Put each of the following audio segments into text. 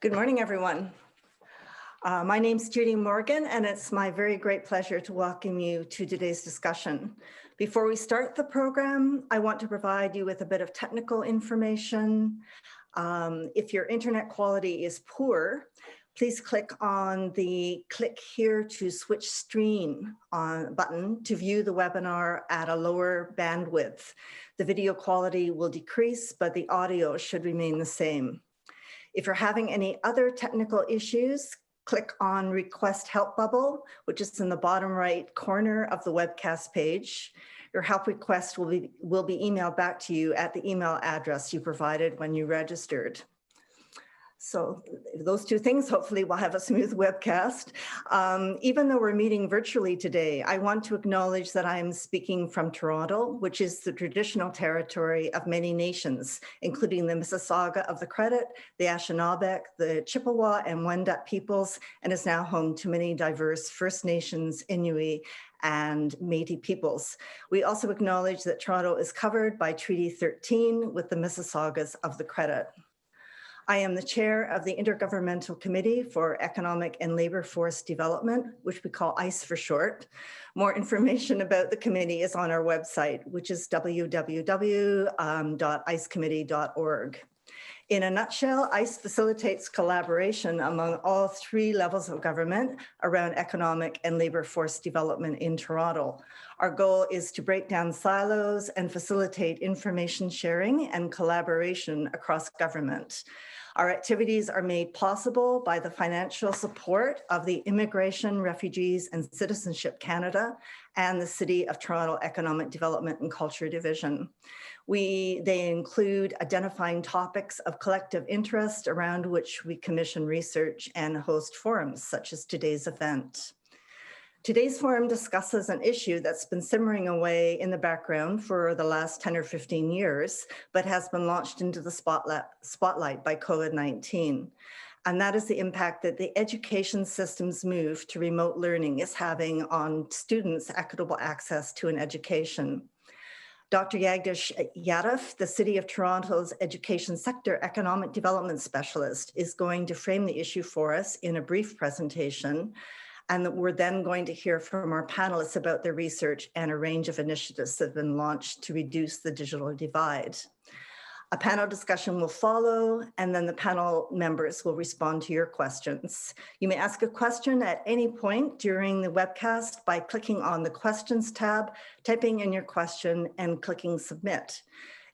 Good morning, everyone. My name's Judy Morgan, and it's my very great pleasure to welcome you to today's discussion. Before we start the program, I want to provide you with a bit of technical information. If your internet quality is poor, please click on the click here to switch screen button to view the webinar at a lower bandwidth. The video quality will decrease, but the audio should remain the same. If you're having any other technical issues, click on Request Help bubble, which is in the bottom right corner of the webcast page. Your help request will be emailed back to you at the email address you provided when you registered. So those two things, hopefully we'll have a smooth webcast. Even though we're meeting virtually today, I want to acknowledge that I am speaking from Toronto, which is the traditional territory of many nations, including the Mississauga of the Credit, the Anishinaabe, the Chippewa and Wendat peoples, and is now home to many diverse First Nations, Inuit, and Métis peoples. We also acknowledge that Toronto is covered by Treaty 13 with the Mississaugas of the Credit. I am the chair of the Intergovernmental Committee for Economic and Labor Force Development, which we call ICE for short. More information about the committee is on our website, which is www.icecommittee.org. In a nutshell, ICE facilitates collaboration among all three levels of government around economic and labor force development in Toronto. Our goal is to break down silos and facilitate information sharing and collaboration across government. Our activities are made possible by the financial support of the Immigration, Refugees and Citizenship Canada and the City of Toronto Economic Development and Culture Division. They include identifying topics of collective interest around which we commission research and host forums, such as today's event. Today's forum discusses an issue that's been simmering away in the background for the last 10 or 15 years, but has been launched into the spotlight by COVID-19. And that is the impact that the education system's move to remote learning is having on students' equitable access to an education. Dr. Jagdish Yadav, the City of Toronto's Education Sector Economic Development Specialist, is going to frame the issue for us in a brief presentation. And we're then going to hear from our panelists about their research and a range of initiatives that have been launched to reduce the digital divide. A panel discussion will follow, and then the panel members will respond to your questions. You may ask a question at any point during the webcast by clicking on the Questions tab, typing in your question, and clicking Submit.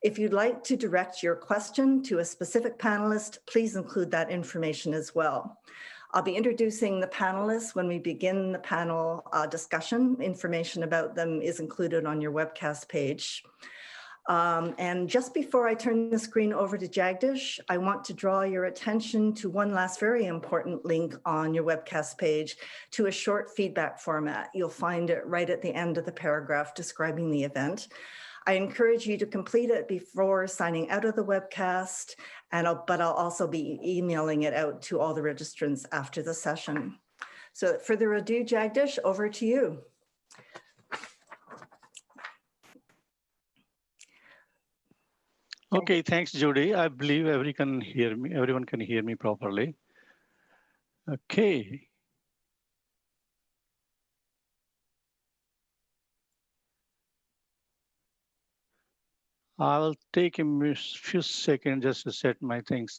If you'd like to direct your question to a specific panelist, please include that information as well. I'll be introducing the panelists when we begin the panel discussion. Information about them is included on your webcast page. And just before I turn the screen over to Jagdish, I want to draw your attention to one last very important link on your webcast page to a short feedback format. You'll find it right at the end of the paragraph describing the event. I encourage you to complete it before signing out of the webcast, but I'll also be emailing it out to all the registrants after the session. So without further ado, Jagdish, over to you. Okay, thanks, Judy. I believe everyone can hear me properly. Okay. I'll take a few seconds just to set my things.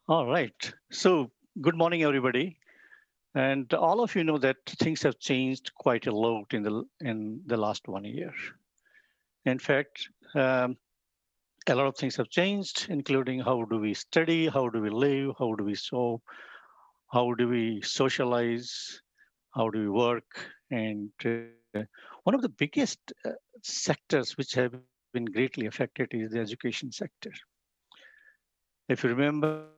All right. So good morning, everybody. And all of you know that things have changed quite a lot in the last 1 year. In fact, a lot of things have changed, including how do we study, how do we live, how do we solve, how do we socialize, how do we work, and one of the biggest sectors which have been greatly affected is the education sector. If you remember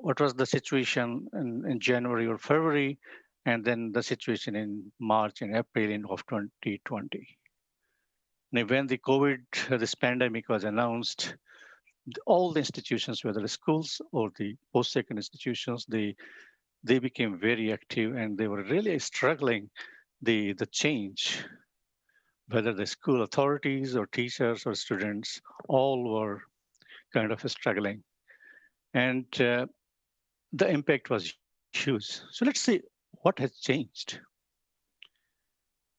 what was the situation in January or February, and then the situation in March and April of 2020. And when the this pandemic was announced, all the institutions, whether the schools or the post-secondary institutions, they became very active and they were really struggling the change. Whether the school authorities or teachers or students, all were kind of struggling. And the impact was huge. So let's see what has changed.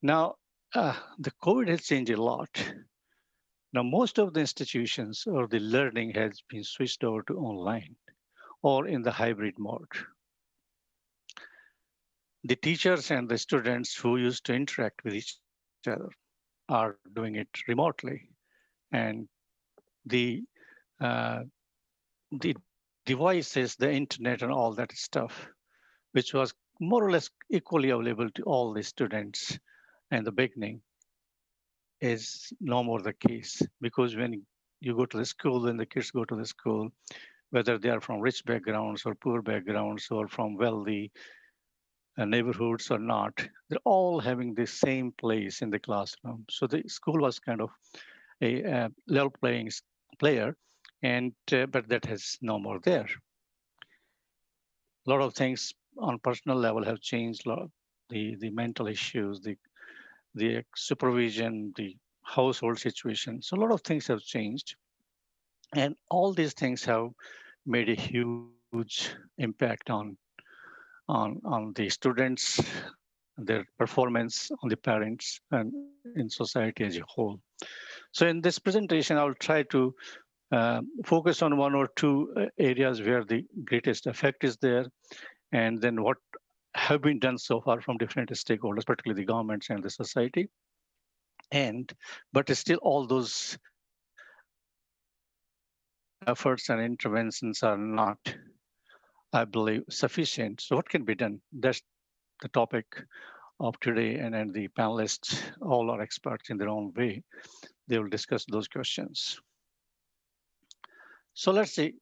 Now, the COVID has changed a lot. Now, most of the institutions or the learning has been switched over to online or in the hybrid mode. The teachers and the students who used to interact with each other are doing it remotely. And the uh, the devices, the internet and all that stuff, which was more or less equally available to all the students in the beginning, is no more the case. Because when you go to the school and the kids go to the school, whether they are from rich backgrounds or poor backgrounds or from wealthy neighborhoods or not, they're all having the same place in the classroom. So the school was kind of a level playing player, and but that has no more there. A lot of things on personal level have changed. The mental issues, the supervision, the household situation. So a lot of things have changed, and all these things have made a huge impact on the students, their performance, on the parents, and in society as a whole. So in this presentation, I'll try to focus on one or two areas where the greatest effect is there, and then what have been done so far from different stakeholders, particularly the governments and the society. And but still, all those efforts and interventions are not, I believe, sufficient. So what can be done? That's the topic of today, and then the panelists all are experts in their own way. They will discuss those questions. So let's see,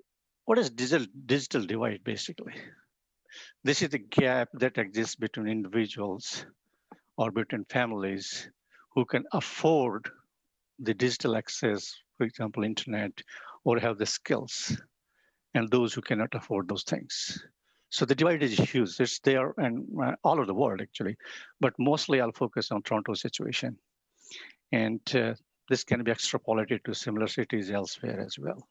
what is digital divide basically? This is the gap that exists between individuals or between families who can afford the digital access, for example, internet, or have the skills, and those who cannot afford those things. So the divide is huge. It's there and all over the world, actually. But mostly I'll focus on Toronto situation. And this can be extrapolated to similar cities elsewhere as well.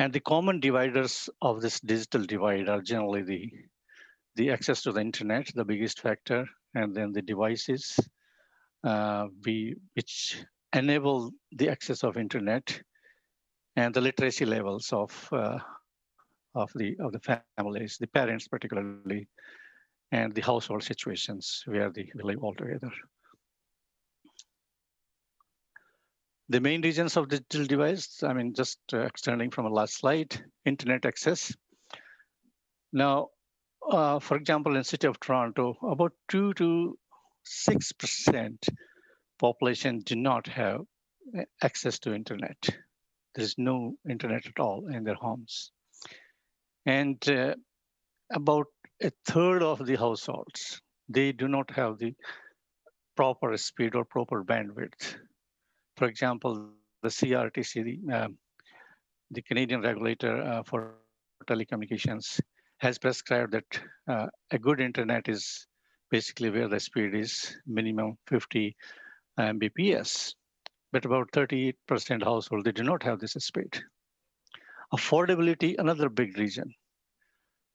And the common dividers of this digital divide are generally the access to the internet, the biggest factor, and then the devices which enable the access of internet, and the literacy levels of the families, the parents particularly, and the household situations where they live all together. The main regions of digital device, I mean, just extending from a last slide, internet access. Now, for example, in the city of Toronto, about 2 to 6% population do not have access to internet. There is no internet at all in their homes. And about a third of the households, they do not have the proper speed or proper bandwidth. For example, the CRTC, the Canadian regulator for telecommunications, has prescribed that a good internet is basically where the speed is minimum 50 Mbps. But about 38% household, they do not have this speed. Affordability, another big reason.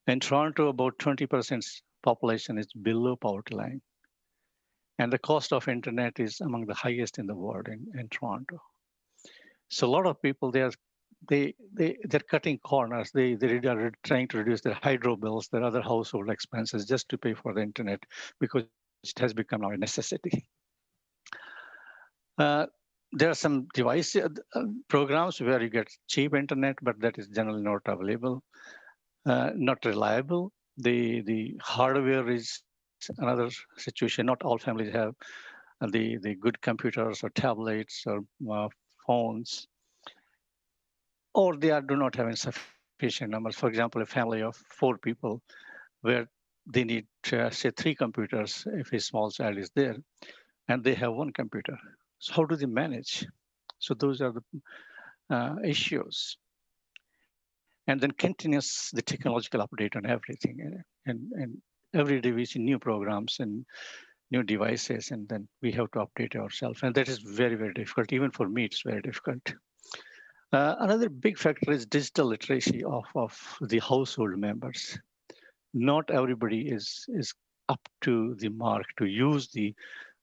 In Toronto, about 20% population is below poverty line. And the cost of internet is among the highest in the world in Toronto. So a lot of people, they're cutting corners. They are trying to reduce their hydro bills, their other household expenses just to pay for the internet because it has become now a necessity. There are some device programs where you get cheap internet, but that is generally not available, not reliable. The hardware is another situation. Not all families have the good computers or tablets or phones, or they do not have sufficient numbers. For example, a family of 4 people where they need, say, 3 computers if a small child is there, and they have 1 computer. So how do they manage? So those are the issues. And then continuous the technological update on everything, and every day we see new programs and new devices, and then we have to update ourselves. And that is very, very difficult. Even for me, it's very difficult. Another big factor is digital literacy of the household members. Not everybody is up to the mark to use the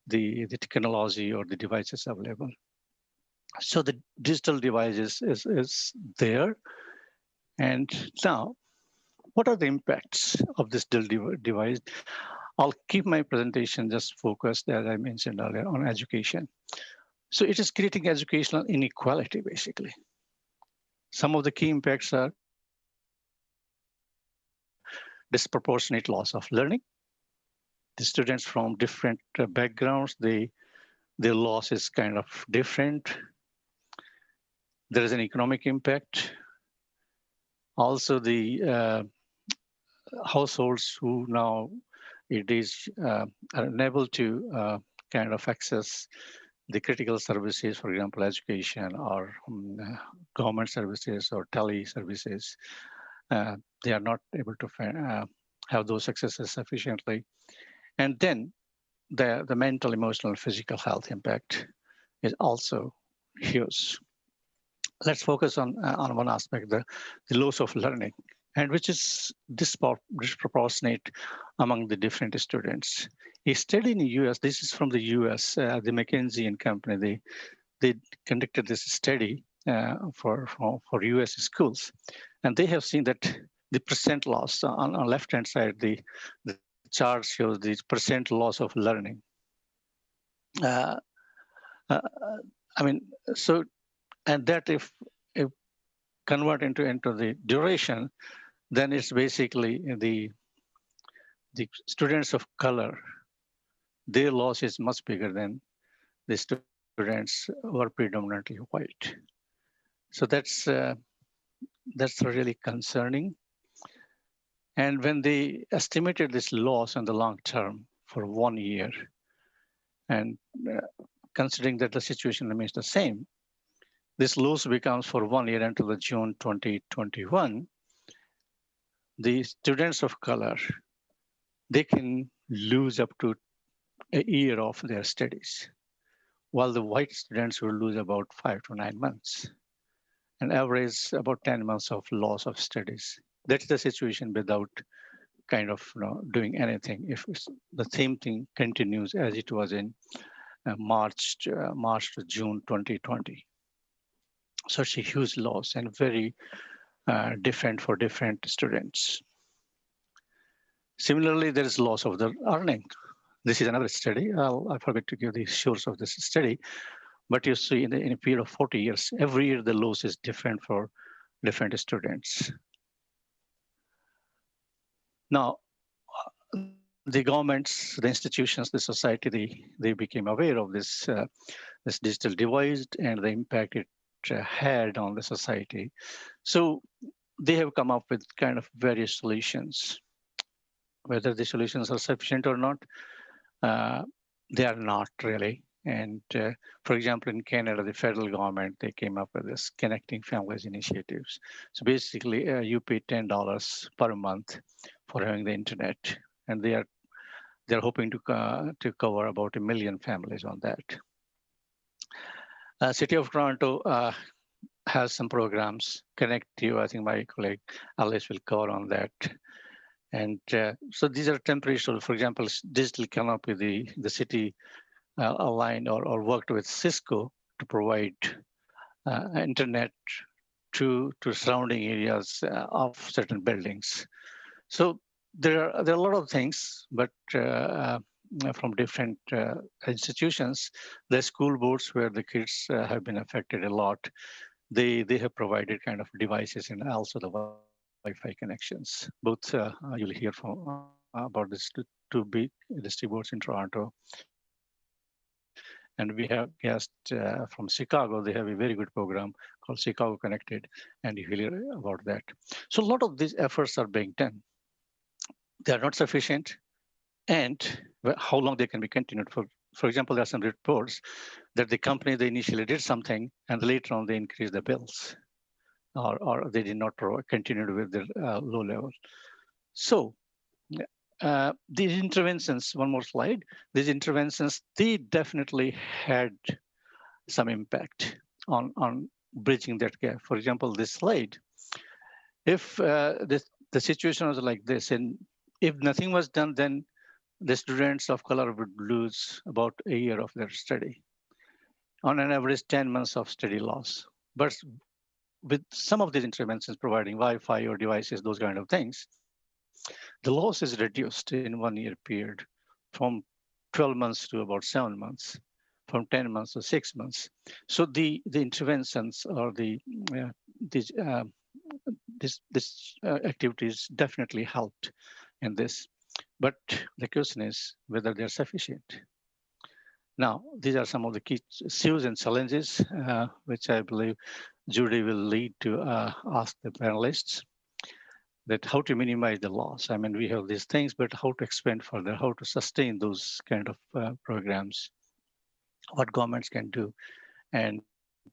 technology or the devices available. So the digital device is there. And now, what are the impacts of this digital device? I'll keep my presentation just focused, as I mentioned earlier, on education. So it is creating educational inequality, basically. Some of the key impacts are disproportionate loss of learning. The students from different backgrounds, their loss is kind of different. There is an economic impact. Also, the households who now it is are unable to kind of access the critical services, for example, education or government services or tele services, they are not able to have those accesses sufficiently. And then the mental, emotional, physical health impact is also huge. Let's focus on one aspect, the loss of learning, and which is disproportionate among the different students. A study in the US, this is from the US, the McKinsey and Company, they conducted this study for US schools, and they have seen that the percent loss on left-hand side, the chart shows the percent loss of learning. Uh, uh, I mean, so, and that if convert into the duration, then it's basically the students of color, their loss is much bigger than the students who are predominantly white. So that's really concerning. And when they estimated this loss in the long term for 1 year, and considering that the situation remains the same, this loss becomes for 1 year until the June 2021, the students of color, they can lose up to a year of their studies, while the white students will lose about 5 to 9 months, an average about 10 months of loss of studies. That's the situation without kind of doing anything. If the same thing continues as it was in March to June 2020. So it's a huge loss and very different for different students. Similarly, there is loss of the earning. This is another study. I forget to give the source of this study, but you see in a period of 40 years, every year the loss is different for different students. Now, the governments, the institutions, the society, they became aware of this this digital divide and the impact it had on the society. So they have come up with kind of various solutions. Whether the solutions are sufficient or not, they are not really. And for example, in Canada, the federal government, they came up with this Connecting Families initiatives. So basically, you pay $10 per month for having the internet, and they're hoping to cover about 1 million families on that. City of Toronto has some programs. Connect You, I think my colleague Alice will cover on that. And so these are temporary. So for example, Digital Canopy, the city aligned or worked with Cisco to provide internet to surrounding areas of certain buildings. So there are a lot of things, but from different institutions, the school boards where the kids have been affected a lot, they have provided kind of devices and also the Wi-Fi connections. Both you'll hear from about this two big industry boards in Toronto. And we have guests from Chicago. They have a very good program called Chicago Connected, and you will hear about that. So a lot of these efforts are being done. They are not sufficient, and how long they can be continued. For example, there are some reports that the company, they initially did something and later on they increased the bills, or they did not continue with their low level. So these interventions, one more slide, these interventions, they definitely had some impact on bridging that gap. For example, this slide, if the situation was like this, and if nothing was done, then the students of color would lose about a year of their study, on an average 10 months of study loss. But with some of these interventions providing Wi-Fi or devices, those kind of things, the loss is reduced in 1 year period from 12 months to about 7 months, from 10 months to 6 months. So the interventions or these activities definitely helped in this. But the question is whether they're sufficient. Now, these are some of the key issues and challenges, which I believe Judy will lead to ask the panelists, that how to minimize the loss. I mean, we have these things, but how to expand further, how to sustain those kind of programs, what governments can do. And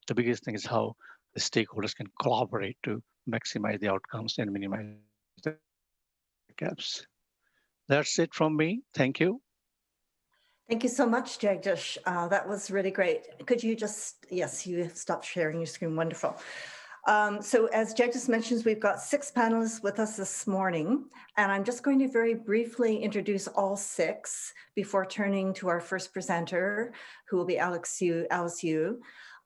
the biggest thing is how the stakeholders can collaborate to maximize the outcomes and minimize the gaps. That's it from me. Thank you. Thank you so much, Jagdish. That was really great. Could you just, yes, you stopped sharing your screen. Wonderful. So as Jagdish mentions, we've got 6 panelists with us this morning, and I'm just going to very briefly introduce all 6 before turning to our first presenter, who will be Alice Yu.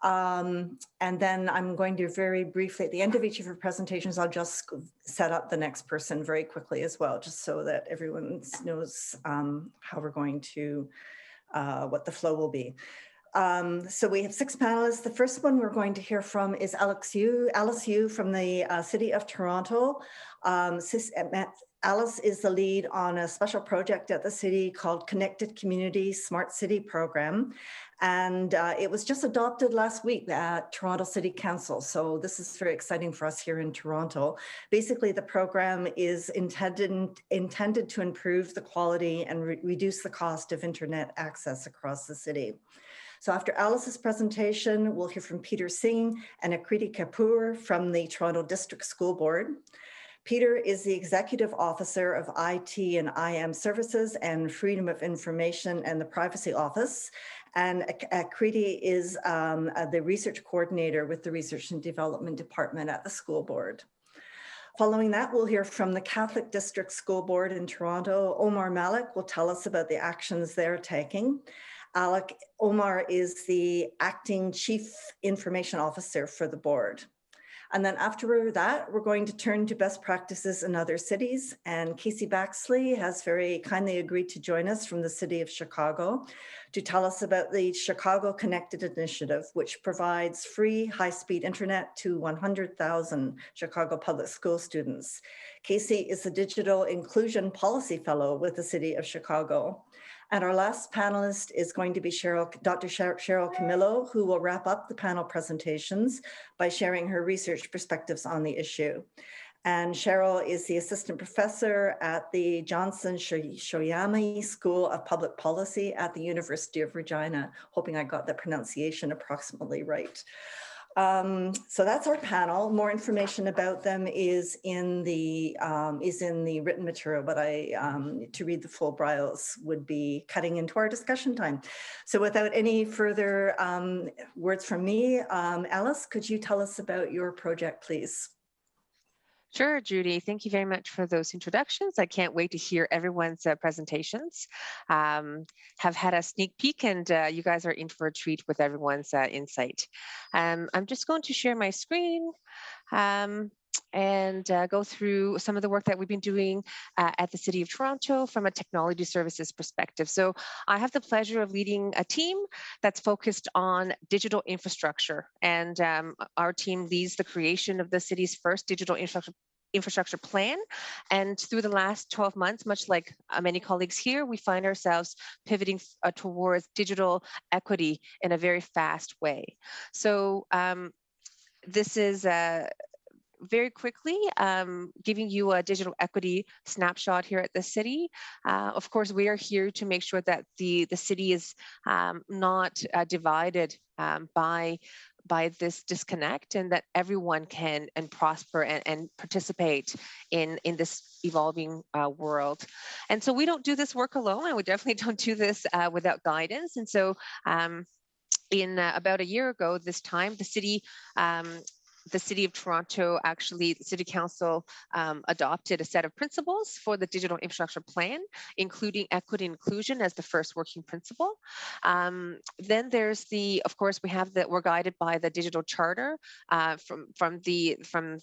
And then I'm going to very briefly, at the end of each of her presentations, I'll just set up the next person very quickly as well, just so that everyone knows how we're going to, what the flow will be. So we have 6 panelists. The first one we're going to hear from is Alice Yu from the City of Toronto. Alice is the lead on a special project at the city called Connected Community Smart City Program. And it was just adopted last week at Toronto City Council. So this is very exciting for us here in Toronto. Basically, the program is intended to improve the quality and reduce the cost of internet access across the city. So after Alice's presentation, we'll hear from Peter Singh and Akriti Kapoor from the Toronto District School Board. Peter is the Executive Officer of IT and IM Services and Freedom of Information and the Privacy Office. And Akriti is the Research Coordinator with the Research and Development Department at the School Board. Following that, we'll hear from the Catholic District School Board in Toronto. Omar Malik will tell us about the actions they're taking. Omar is the Acting Chief Information Officer for the board. And then after that, we're going to turn to best practices in other cities. And Casey Baxley has very kindly agreed to join us from the city of Chicago to tell us about the Chicago Connected Initiative, which provides free high-speed internet to 100,000 Chicago public school students. Casey is a Digital Inclusion Policy Fellow with the city of Chicago. And our last panelist is going to be Dr. Cheryl Camillo, who will wrap up the panel presentations by sharing her research perspectives on the issue. And Cheryl is the assistant professor at the Johnson Shoyami School of Public Policy at the University of Regina, hoping I got the pronunciation approximately right. So that's our panel. More information about them is in the written material, but to read the full bios would be cutting into our discussion time. So without any further words from me, Alice, could you tell us about your project, please? Sure, Judy. Thank you very much for those introductions. I can't wait to hear everyone's presentations. Have had a sneak peek, and you guys are in for a treat with everyone's insight. I'm just going to share my screen and go through some of the work that we've been doing at the City of Toronto from a technology services perspective. So I have the pleasure of leading a team that's focused on digital infrastructure. And our team leads the creation of the city's first digital infrastructure plan. And through the last 12 months, much like many colleagues here, we find ourselves pivoting towards digital equity in a very fast way. So this is very quickly giving you a digital equity snapshot here at the city. Of course, we are here to make sure that the city is not divided by this disconnect, and that everyone can prosper and participate in this evolving world. And so we don't do this work alone, and we definitely don't do this without guidance. And so in about a year ago this time, the City of Toronto, actually, the City Council adopted a set of principles for the digital infrastructure plan, including equity and inclusion as the first working principle. Then there's of course, we're guided by the digital charter from the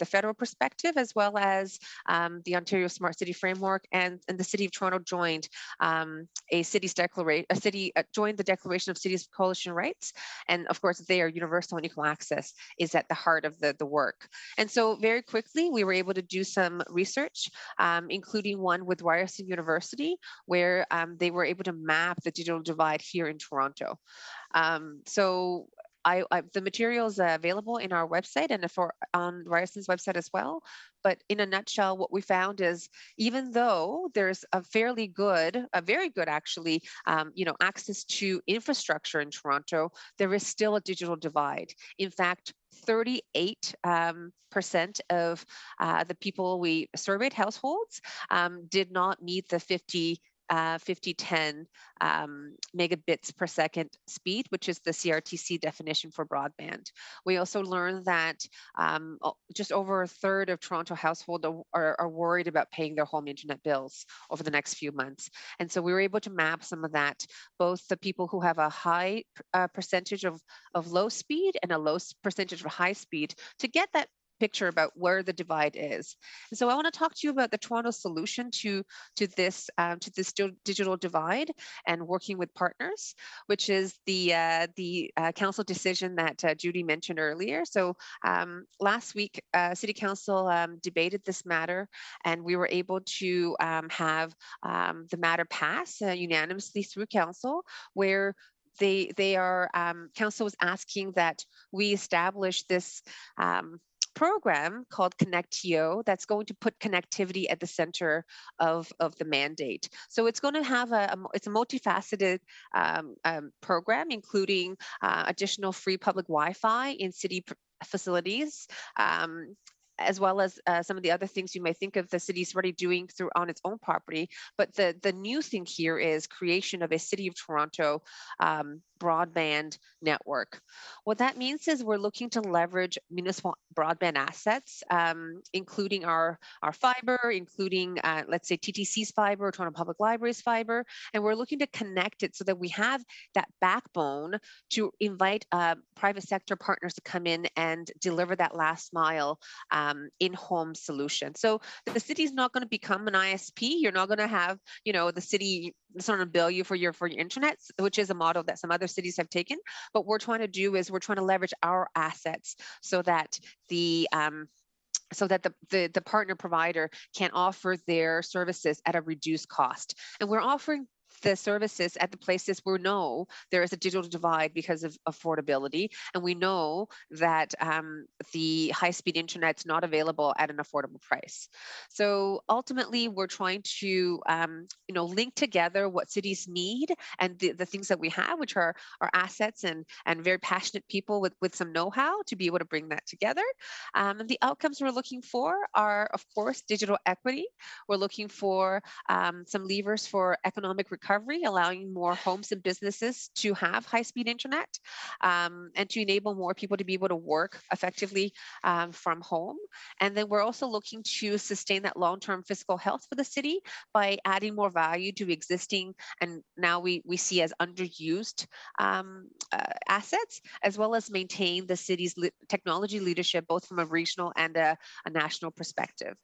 federal perspective, as well as the Ontario Smart City Framework, and the City of Toronto joined joined the Declaration of Cities Coalition Rights, and of course, their universal and equal access is at the heart of the work. And so very quickly, we were able to do some research, including one with Ryerson University, where they were able to map the digital divide here in Toronto. The materials are available in our website and on Ryerson's website as well. But in a nutshell, what we found is, even though there's a very good actually, access to infrastructure in Toronto, there is still a digital divide. In fact, 38% of the people we surveyed, households, did not meet the 5010 megabits per second speed, which is the CRTC definition for broadband. We also learned that just over a third of Toronto households are worried about paying their home internet bills over the next few months. And so we were able to map some of that, both the people who have a high percentage of low speed and a low percentage of high speed, to get that picture about where the divide is. And so I want to talk to you about the Toronto solution to this digital divide, and working with partners, which is the council decision that Judy mentioned earlier. So last week, City Council debated this matter, and we were able to have the matter pass unanimously through council, where council was asking that we establish this program called ConnectTO that's going to put connectivity at the center of the mandate. So it's going to have it's a multifaceted program, including additional free public Wi-Fi in city facilities, as well as some of the other things you may think of the city's already doing on its own property. But the new thing here is creation of a City of Toronto broadband network. What that means is we're looking to leverage municipal broadband assets, including our fiber, including, let's say, TTC's fiber, Toronto Public Library's fiber, and we're looking to connect it so that we have that backbone to invite private sector partners to come in and deliver that last mile in-home solution. So the city's not going to become an ISP. You're not going to have, the city sort of bill you for your internet, which is a model that some other cities have taken. But what we're trying to do is we're trying to leverage our assets so that the partner provider can offer their services at a reduced cost. And we're offering the services at the places where we know there is a digital divide because of affordability, and we know that the high-speed internet's not available at an affordable price. So ultimately, we're trying to link together what cities need and the things that we have, which are our assets and very passionate people with some know-how to be able to bring that together. And the outcomes we're looking for are, of course, digital equity. We're looking for some levers for economic recovery, allowing more homes and businesses to have high-speed internet, and to enable more people to be able to work effectively from home. And then we're also looking to sustain that long-term fiscal health for the city by adding more value to existing and now we see as underused assets, as well as maintain the city's technology leadership, both from a regional and a national perspective.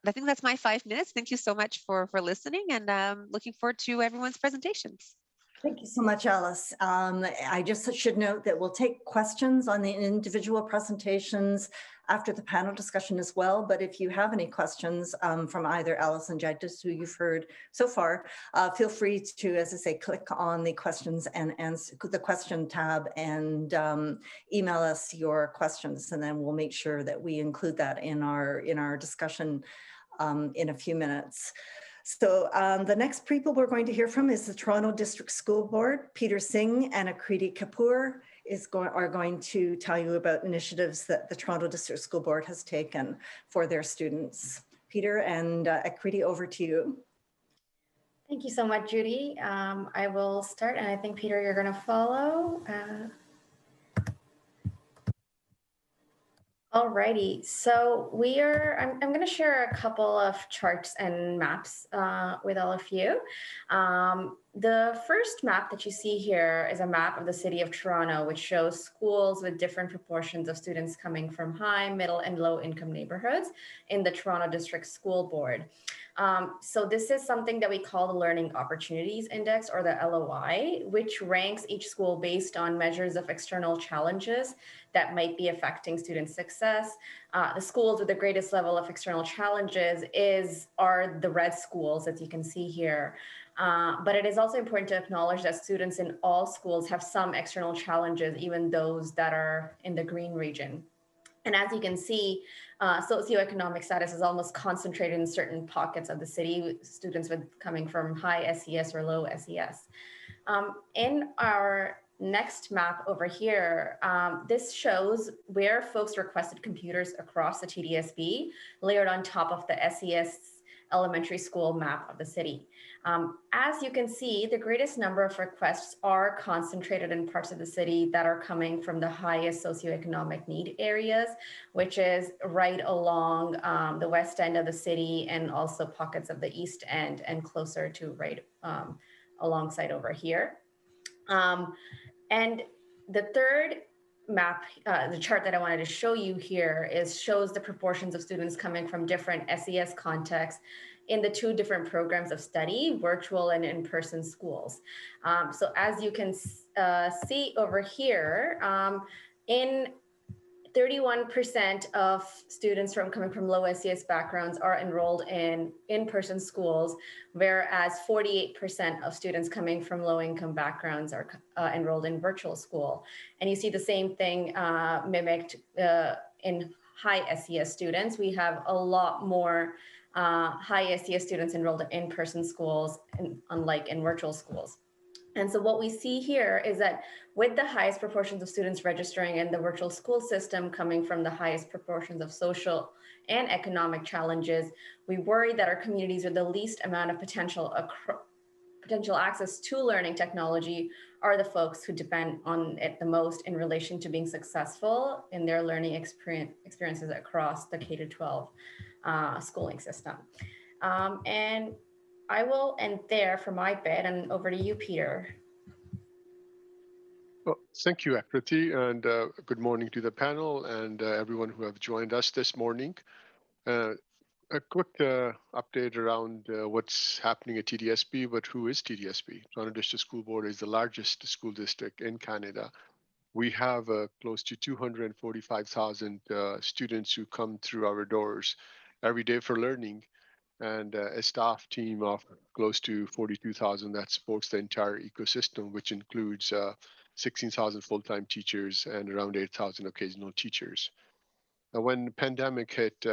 I think that's my 5 minutes. Thank you so much for listening, and looking forward to everyone's presentations. Thank you so much, Alice. I just should note that we'll take questions on the individual presentations after the panel discussion as well. But if you have any questions from either Alice and Jagdish, who you've heard so far, feel free to, as I say, click on the questions and answer the question tab and email us your questions, and then we'll make sure that we include that in our discussion in a few minutes. So the next people we're going to hear from is the Toronto District School Board. Peter Singh and Akriti Kapoor are going to tell you about initiatives that the Toronto District School Board has taken for their students. Peter and Akriti, over to you. Thank you so much, Judy. I will start, and I think, Peter, you're going to follow. Alrighty, so I'm going to share a couple of charts and maps with all of you. The first map that you see here is a map of the city of Toronto, which shows schools with different proportions of students coming from high, middle, and low income neighborhoods in the Toronto District School Board. So this is something that we call the Learning Opportunities Index, or the LOI, which ranks each school based on measures of external challenges that might be affecting student success. The schools with the greatest level of external challenges are the red schools, as you can see here. But it is also important to acknowledge that students in all schools have some external challenges, even those that are in the green region. And as you can see, socioeconomic status is almost concentrated in certain pockets of the city, students coming from high SES or low SES. In our next map over here, this shows where folks requested computers across the TDSB, layered on top of the SES elementary school map of the city. As you can see, the greatest number of requests are concentrated in parts of the city that are coming from the highest socioeconomic need areas, which is right along the west end of the city, and also pockets of the east end, and closer to right alongside over here. And the third map, the chart that I wanted to show you here shows the proportions of students coming from different SES contexts in the two different programs of study, virtual and in-person schools. So as you can see over here, in 31% of students coming from low SES backgrounds are enrolled in in-person schools, whereas 48% of students coming from low-income backgrounds are enrolled in virtual school. And you see the same thing mimicked in high SES students. We have a lot more high SES students enrolled in in-person schools, unlike in virtual schools. And so what we see here is that with the highest proportions of students registering in the virtual school system coming from the highest proportions of social and economic challenges, we worry that our communities with the least amount of potential access to learning technology are the folks who depend on it the most in relation to being successful in their learning experiences across the K-12 schooling system. And I will end there for my bit, and over to you, Peter. Well, thank you, Akriti, and good morning to the panel and everyone who have joined us this morning. A quick update around what's happening at TDSB, but who is TDSB? Toronto District School Board is the largest school district in Canada. We have close to 245,000 students who come through our doors every day for learning, and a staff team of close to 42,000 that supports the entire ecosystem, which includes 16,000 full-time teachers and around 8,000 occasional teachers. Now, when the pandemic hit,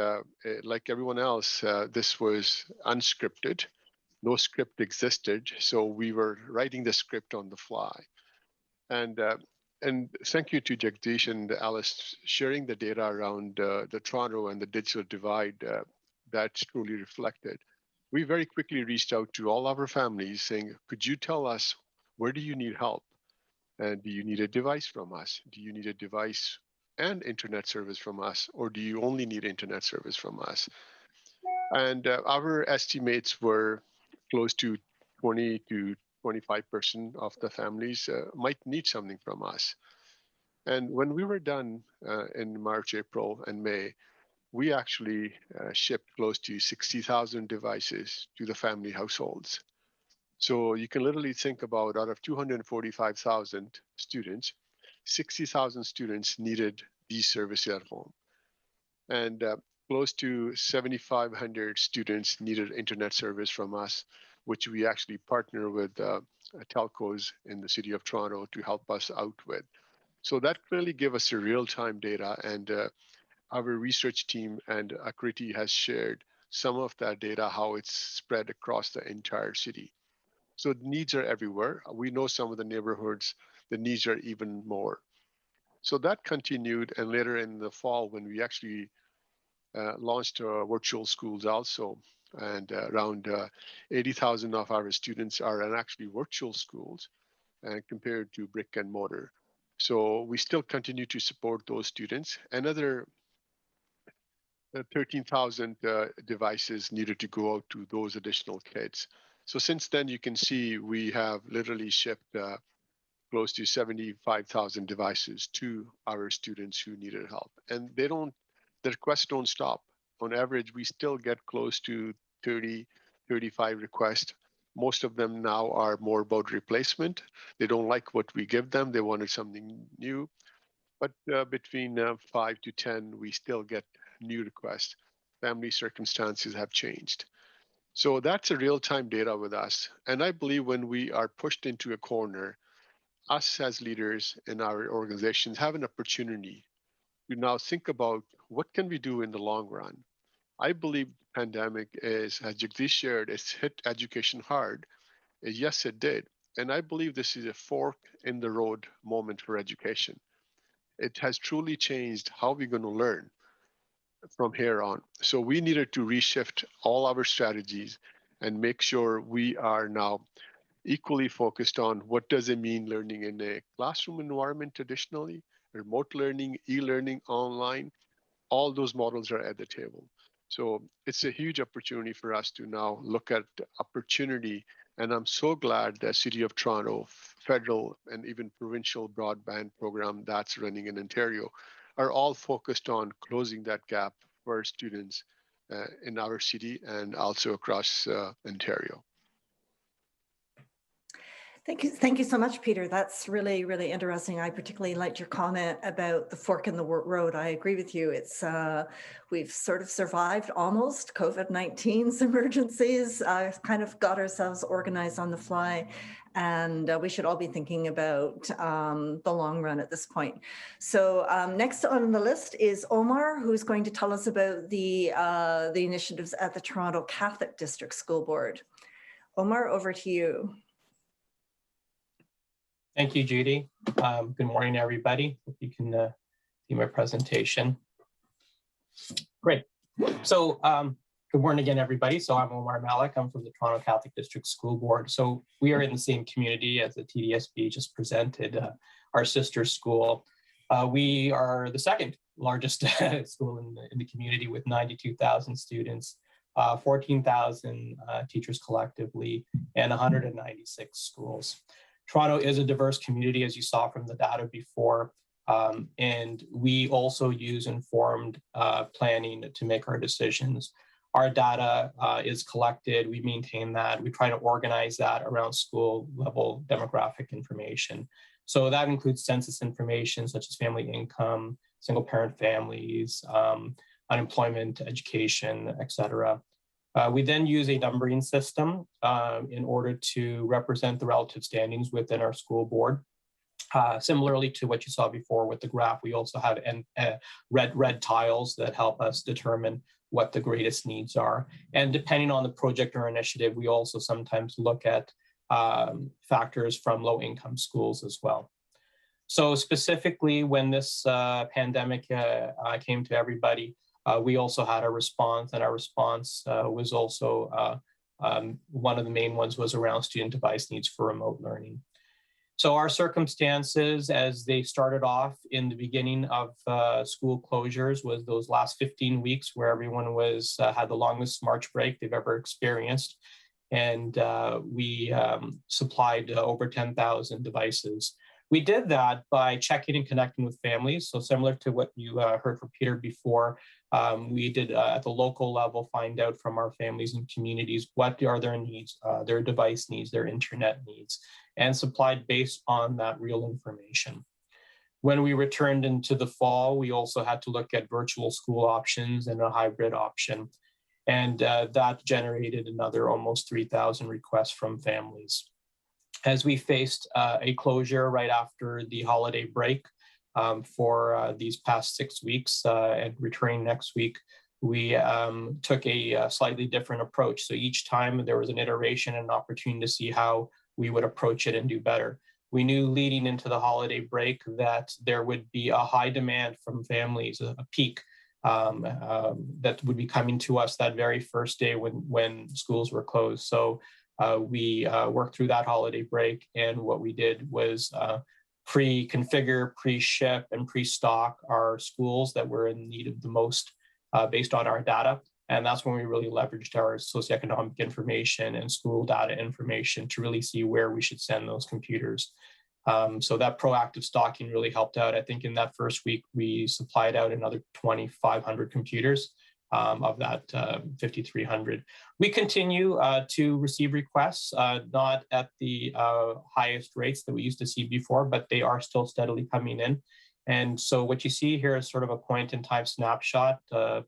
like everyone else, this was unscripted. No script existed, so we were writing the script on the fly. And thank you to Jagdish and Alice sharing the data around the Toronto and the digital divide that's truly reflected. We very quickly reached out to all our families saying, could you tell us, where do you need help? And do you need a device from us? Do you need a device and internet service from us? Or do you only need internet service from us? And our estimates were close to 20 to 25% of the families might need something from us. And when we were done in March, April, and May, we actually shipped close to 60,000 devices to the family households. So you can literally think about, out of 245,000 students, 60,000 students needed these services at home. And close to 7,500 students needed internet service from us, which we actually partner with telcos in the city of Toronto to help us out with. So that clearly gave us a real-time data, and our research team and Akriti has shared some of that data, how it's spread across the entire city. So the needs are everywhere. We know some of the neighborhoods, the needs are even more. So that continued, and later in the fall, when we actually launched virtual schools also, and around 80,000 of our students are in actually virtual schools compared to brick and mortar. So we still continue to support those students. Another 13,000 devices needed to go out to those additional kids. So since then, you can see we have literally shipped close to 75,000 devices to our students who needed help. And the requests don't stop. On average, we still get close to 30, 35 requests. Most of them now are more about replacement. They don't like what we give them. They wanted something new. But between 5 to 10, we still get new requests. Family circumstances have changed. So that's a real-time data with us. And I believe when we are pushed into a corner, us as leaders in our organizations have an opportunity to now think about what can we do in the long run. I believe the pandemic is, as Jagdish shared, it's hit education hard. Yes, it did. And I believe this is a fork in the road moment for education. It has truly changed how we're going to learn from here on. So we needed to reshift all our strategies and make sure we are now equally focused on what does it mean learning in a classroom environment traditionally, remote learning, e-learning, online. All those models are at the table. So it's a huge opportunity for us to now look at opportunity. And I'm so glad that City of Toronto, federal and even provincial broadband program that's running in Ontario are all focused on closing that gap for students in our city and also across Ontario. Thank you so much, Peter. That's really, really interesting. I particularly liked your comment about the fork in the road. I agree with you. It's we've sort of survived almost COVID-19's emergencies, kind of got ourselves organized on the fly, and we should all be thinking about the long run at this point. So next on the list is Omar, who's going to tell us about the initiatives at the Toronto Catholic District School Board. Omar, over to you. Thank you, Judy. Good morning, everybody. Hope you can see my presentation. Great. So good morning again, everybody. So I'm Omar Malik. I'm from the Toronto Catholic District School Board. So we are in the same community as the TDSB just presented, our sister school. We are the second largest school in the community with 92,000 students, 14,000 teachers collectively, and 196 schools. Toronto is a diverse community, as you saw from the data before, and we also use informed planning to make our decisions. Our data is collected, we maintain that, we try to organize that around school level demographic information. So that includes census information such as family income, single parent families, unemployment, education, et cetera. We then use a numbering system in order to represent the relative standings within our school board. Similarly to what you saw before with the graph, we also have red tiles that help us determine what the greatest needs are. And depending on the project or initiative, we also sometimes look at factors from low-income schools as well. So specifically, when this pandemic came to everybody, we also had a response, and our response was also one of the main ones was around student device needs for remote learning. So our circumstances as they started off in the beginning of school closures was those last 15 weeks where everyone was had the longest March break they've ever experienced. And we supplied over 10,000 devices. We did that by checking and connecting with families. So similar to what you heard from Peter before, we did at the local level find out from our families and communities what are their needs, their device needs, their internet needs, and supplied based on that real information. When we returned into the fall, we also had to look at virtual school options and a hybrid option. And that generated another almost 3,000 requests from families. As we faced a closure right after the holiday break for these past 6 weeks and returning next week, we took a slightly different approach. So each time there was an iteration and an opportunity to see how we would approach it and do better. We knew leading into the holiday break that there would be a high demand from families, a peak that would be coming to us that very first day when schools were closed. So we worked through that holiday break, and what we did was pre-configure, pre-ship, and pre-stock our schools that were in need of the most based on our data. And that's when we really leveraged our socioeconomic information and school data information to really see where we should send those computers. So that proactive stocking really helped out. I think in that first week, we supplied out another 2,500 computers of that 5,300. We continue to receive requests, not at the highest rates that we used to see before, but they are still steadily coming in. And so what you see here is sort of a point in time snapshot of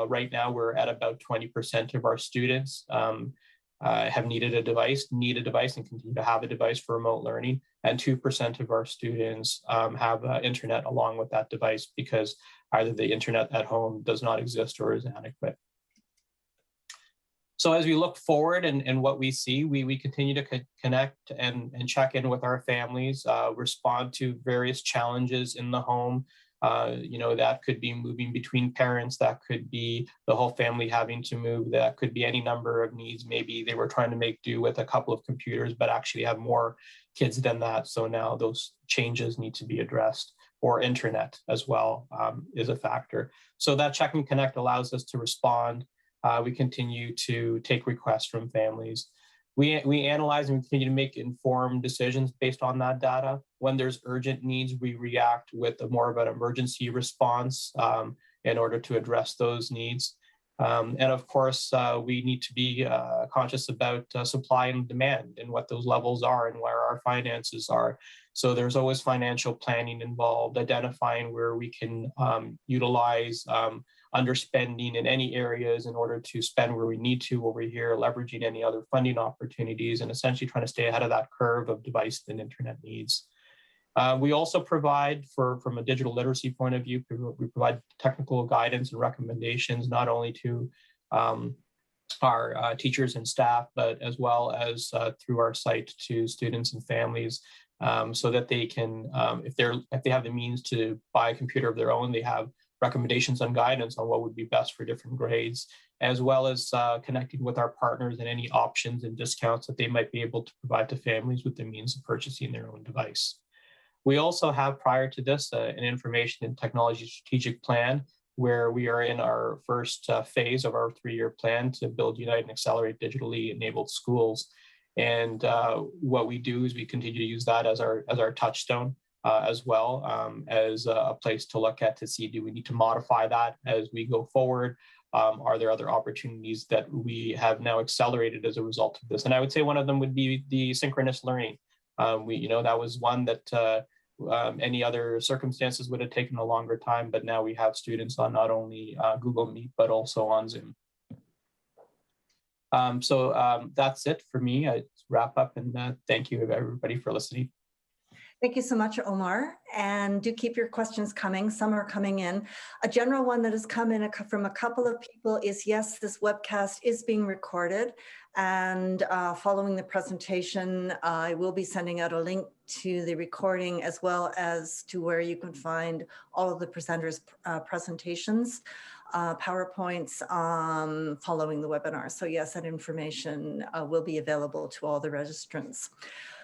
right now, we're at about 20% of our students have need a device and continue to have a device for remote learning. And 2% of our students have internet along with that device because either the internet at home does not exist or is inadequate. So as we look forward and what we see, we continue to connect and check in with our families, respond to various challenges in the home. That could be moving between parents, that could be the whole family having to move, that could be any number of needs. Maybe they were trying to make do with a couple of computers, but actually have more kids than that. So now those changes need to be addressed, or internet as well is a factor. So that check and connect allows us to respond. We continue to take requests from families. We analyze and we continue to make informed decisions based on that data. When there's urgent needs, we react with more of an emergency response in order to address those needs. And of course, we need to be conscious about supply and demand and what those levels are and where our finances are. So there's always financial planning involved, identifying where we can utilize underspending in any areas in order to spend where we need to over here, leveraging any other funding opportunities, and essentially trying to stay ahead of that curve of device and internet needs. We also provide, from a digital literacy point of view, we provide technical guidance and recommendations, not only to our teachers and staff, but as well as through our site to students and families, so that they can, if they have the means to buy a computer of their own, they have recommendations and guidance on what would be best for different grades, as well as connecting with our partners and any options and discounts that they might be able to provide to families with the means of purchasing their own device. We also have, prior to this, an information and technology strategic plan, where we are in our first phase of our 3-year plan to build, unite, and accelerate digitally enabled schools. And what we do is we continue to use that as our touchstone, as well as a place to look at to see, do we need to modify that as we go forward? Are there other opportunities that we have now accelerated as a result of this? And I would say one of them would be the synchronous learning. That was one that any other circumstances would have taken a longer time, but now we have students on not only Google Meet, but also on Zoom. So that's it for me. I wrap up, and thank you everybody for listening. Thank you so much, Omar. And do keep your questions coming. Some are coming in. A general one that has come in from a couple of people is, yes, this webcast is being recorded. And following the presentation, I will be sending out a link to the recording, as well as to where you can find all of the presenters' presentations, PowerPoints following the webinar. So yes, that information will be available to all the registrants.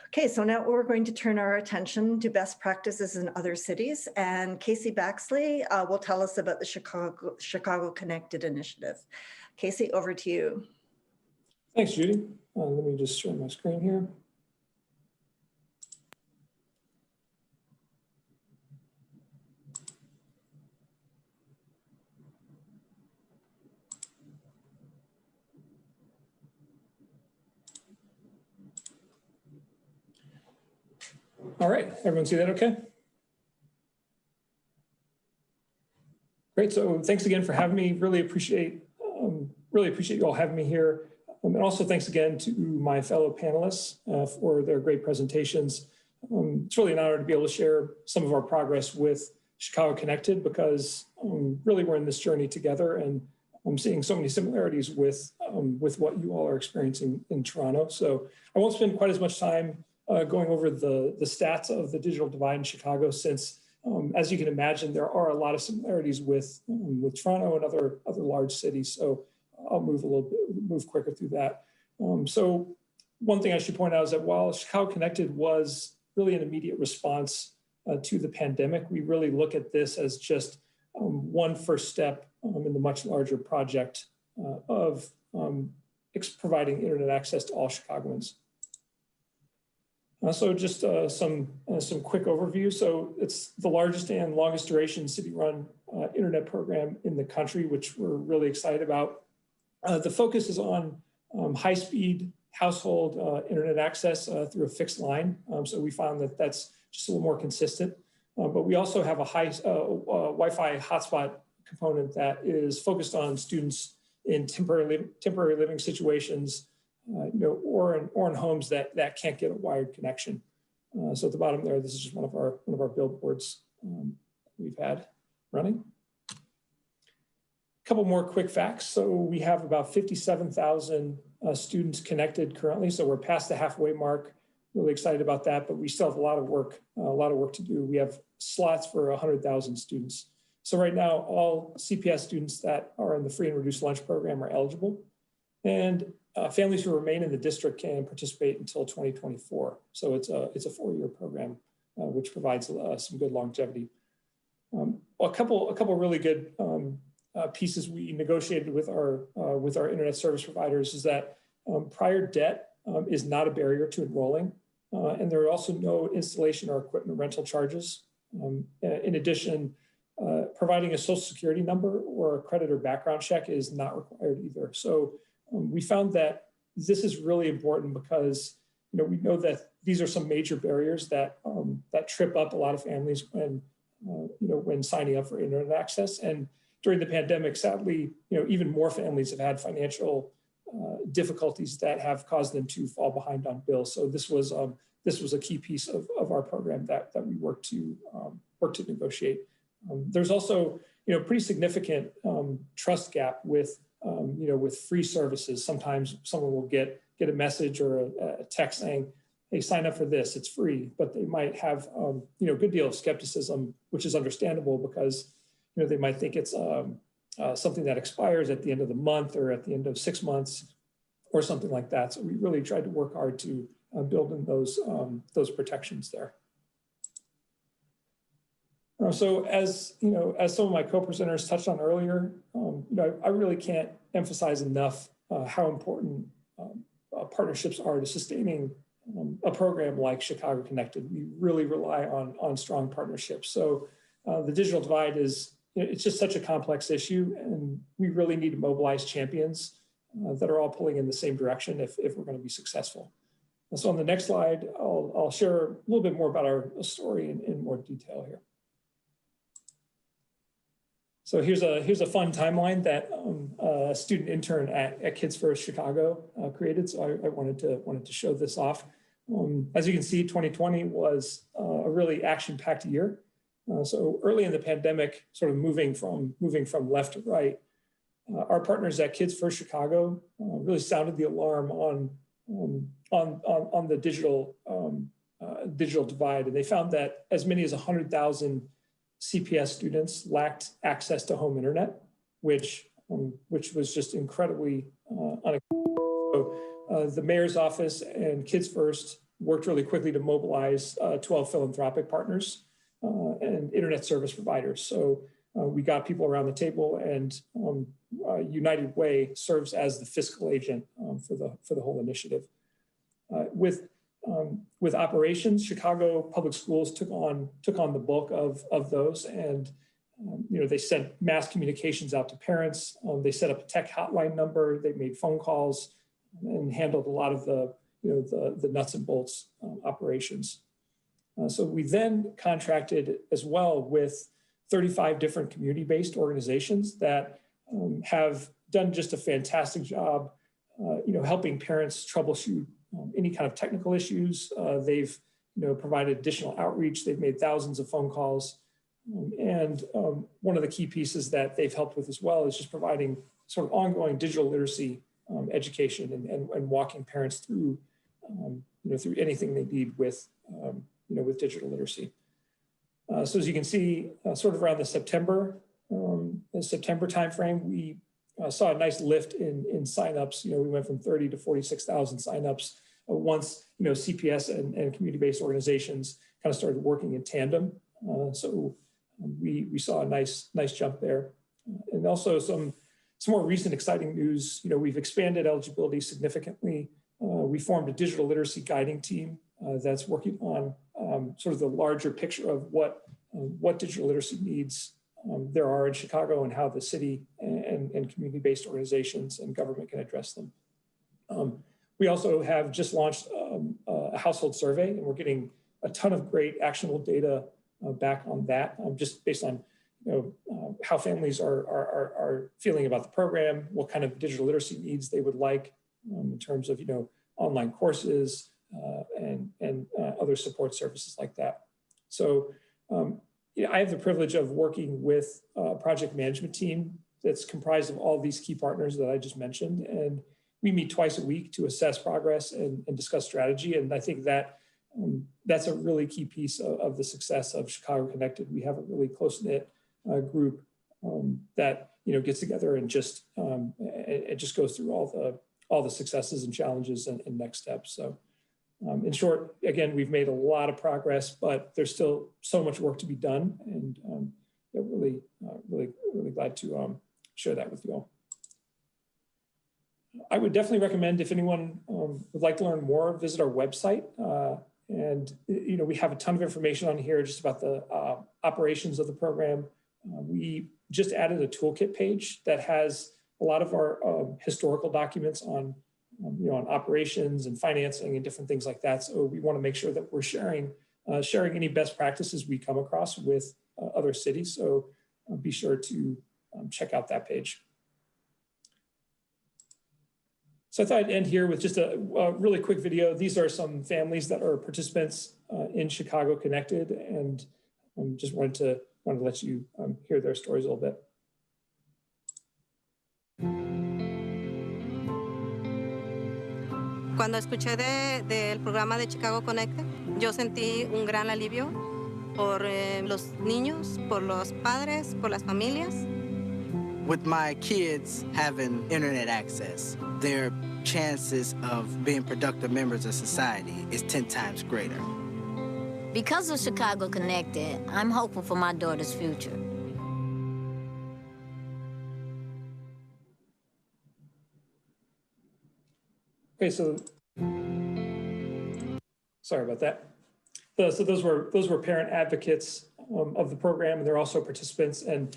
Okay, so now we're going to turn our attention to best practices in other cities, and Casey Baxley will tell us about the Chicago Connected initiative. Casey, over to you. Thanks, Judy. Let me just share my screen here. All right, everyone see that okay? Great, so thanks again for having me. Really appreciate you all having me here. And also thanks again to my fellow panelists for their great presentations. It's really an honor to be able to share some of our progress with Chicago Connected, because really we're in this journey together, and I'm seeing so many similarities with what you all are experiencing in Toronto. So I won't spend quite as much time going over the stats of the digital divide in Chicago, since as you can imagine, there are a lot of similarities with Toronto and other large cities. So I'll move quicker through that. So one thing I should point out is that while Chicago Connected was really an immediate response to the pandemic, we really look at this as just one first step in the much larger project of providing internet access to all Chicagoans. So just some quick overview. So it's the largest and longest duration city-run internet program in the country, which we're really excited about. The focus is on high-speed household internet access through a fixed line. So we found that that's just a little more consistent. But we also have a high Wi-Fi hotspot component that is focused on students in temporary living situations, or in homes that can't get a wired connection. So at the bottom there, this is just one of our billboards we've had running. A couple more quick facts. So we have about 57,000 students connected currently. So we're past the halfway mark. Really excited about that, but we still have a lot of work to do. We have slots for 100,000 students. So right now, all CPS students that are in the free and reduced lunch program are eligible, and families who remain in the district can participate until 2024. So it's a 4-year program, which provides some good longevity. A couple really good pieces we negotiated with our internet service providers is that prior debt is not a barrier to enrolling, and there are also no installation or equipment rental charges. In addition, providing a social security number or a credit or background check is not required either. So we found that this is really important because we know that these are some major barriers that trip up a lot of families when signing up for internet access. And during the pandemic, sadly, even more families have had financial difficulties that have caused them to fall behind on bills. So this was a key piece of our program that we worked to negotiate. There's also pretty significant trust gap with free services. Sometimes someone will get a message or a text saying, "Hey, sign up for this; it's free," but they might have a good deal of skepticism, which is understandable because they might think it's something that expires at the end of the month or at the end of 6 months or something like that. So we really tried to work hard to build in those protections there. So as some of my co-presenters touched on earlier, I really can't emphasize enough how important partnerships are to sustaining a program like Chicago Connected. We really rely on strong partnerships. So the digital divide it's just such a complex issue, and we really need to mobilize champions that are all pulling in the same direction if we're going to be successful. And so on the next slide, I'll share a little bit more about our story in more detail here. So here's a fun timeline that a student intern at Kids First Chicago created. So I wanted to show this off. As you can see, 2020 was a really action-packed year. So early in the pandemic, sort of moving from left to right, our partners at Kids First Chicago really sounded the alarm on the digital divide, and they found that as many as 100,000 CPS students lacked access to home internet, which was just incredibly unacceptable. So the mayor's office and Kids First worked really quickly to mobilize 12 philanthropic partners and internet service providers. So we got people around the table, and United Way serves as the fiscal agent for the whole initiative. With operations, Chicago Public Schools took on the bulk of those, and they sent mass communications out to parents. They set up a tech hotline number. They made phone calls and handled a lot of the nuts and bolts operations. So we then contracted as well with 35 different community-based organizations that have done just a fantastic job, helping parents troubleshoot any kind of technical issues. They've provided additional outreach. They've made thousands of phone calls. And one of the key pieces that they've helped with as well is just providing sort of ongoing digital literacy education and walking parents through, through anything they need with digital literacy. So as you can see, sort of around the September timeframe, we saw a nice lift in signups. We went from 30 to 46,000 signups once CPS and community-based organizations kind of started working in tandem. So we saw a nice jump there, and also some more recent exciting news. We've expanded eligibility significantly. We formed a digital literacy guiding team that's working on sort of the larger picture of what digital literacy needs there are in Chicago and how the city and community-based organizations and government can address them. We also have just launched a household survey, and we're getting a ton of great actionable data back on that, just based on how families are feeling about the program, what kind of digital literacy needs they would like in terms of online courses and other support services like that. So I have the privilege of working with a project management team that's comprised of all these key partners that I just mentioned, and we meet twice a week to assess progress and discuss strategy. And I think that that's a really key piece of the success of Chicago Connected. We have a really close-knit group that gets together and just it just goes through all the successes and challenges and next steps. So in short, again, we've made a lot of progress, but there's still so much work to be done, and really glad to share that with you all. I would definitely recommend, if anyone would like to learn more, visit our website. And we have a ton of information on here just about the operations of the program. We just added a toolkit page that has a lot of our historical documents on on operations and financing and different things like that. So we want to make sure that we're sharing any best practices we come across with other cities. So be sure to check out that page. So I thought I'd end here with just a really quick video. These are some families that are participants in Chicago Connected, and just wanted to let you hear their stories a little bit. Cuando escuché del programa de Chicago Connected, yo sentí un gran alivio por los niños, por los padres, por las familias. With my kids having internet access, their chances of being productive members of society is 10 times greater. Because of Chicago Connected, I'm hopeful for my daughter's future. Okay, so sorry about that. So those were parent advocates of the program, and they're also participants. And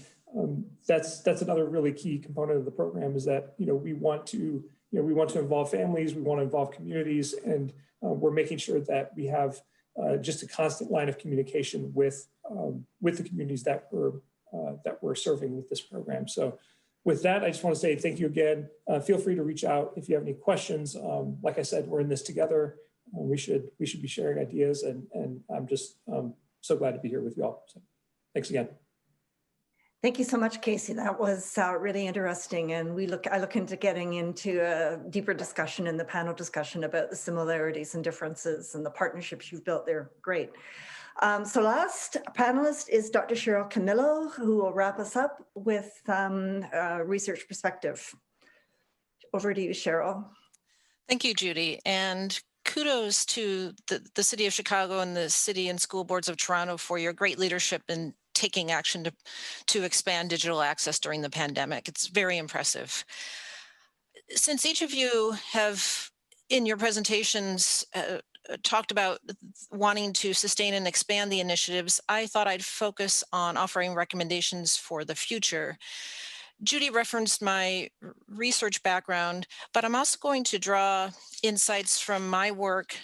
that's another really key component of the program, is that we want to involve families, we want to involve communities, and we're making sure that we have just a constant line of communication with the communities that we're serving with this program. So with that, I just want to say thank you again. Feel free to reach out if you have any questions. Like I said, we're in this together. We should be sharing ideas, and I'm just so glad to be here with you all. So thanks again. Thank you so much, Casey. That was really interesting, and I look into getting into a deeper discussion in the panel discussion about the similarities and differences and the partnerships you've built there. Great. So last panelist is Dr. Cheryl Camillo, who will wrap us up with a research perspective. Over to you, Cheryl. Thank you, Judy. And kudos to the City of Chicago and the City and School Boards of Toronto for your great leadership in taking action to expand digital access during the pandemic. It's very impressive. Since each of you have, in your presentations, talked about wanting to sustain and expand the initiatives, I thought I'd focus on offering recommendations for the future. Judy referenced my research background, but I'm also going to draw insights from my work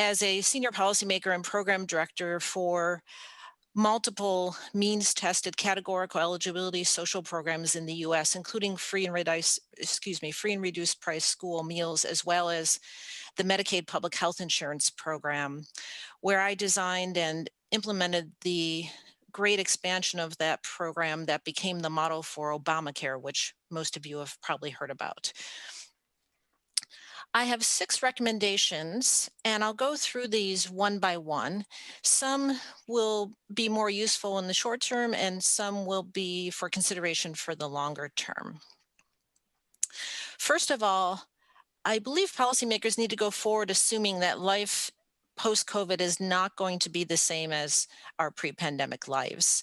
as a senior policymaker and program director for multiple means-tested categorical eligibility social programs in the U.S., including free and reduced price school meals, as well as the Medicaid public health insurance program, where I designed and implemented the great expansion of that program that became the model for Obamacare, which most of you have probably heard about. I have 6 recommendations, and I'll go through these one by one. Some will be more useful in the short term, and some will be for consideration for the longer term. First of all, I believe policymakers need to go forward assuming that life post-COVID is not going to be the same as our pre-pandemic lives.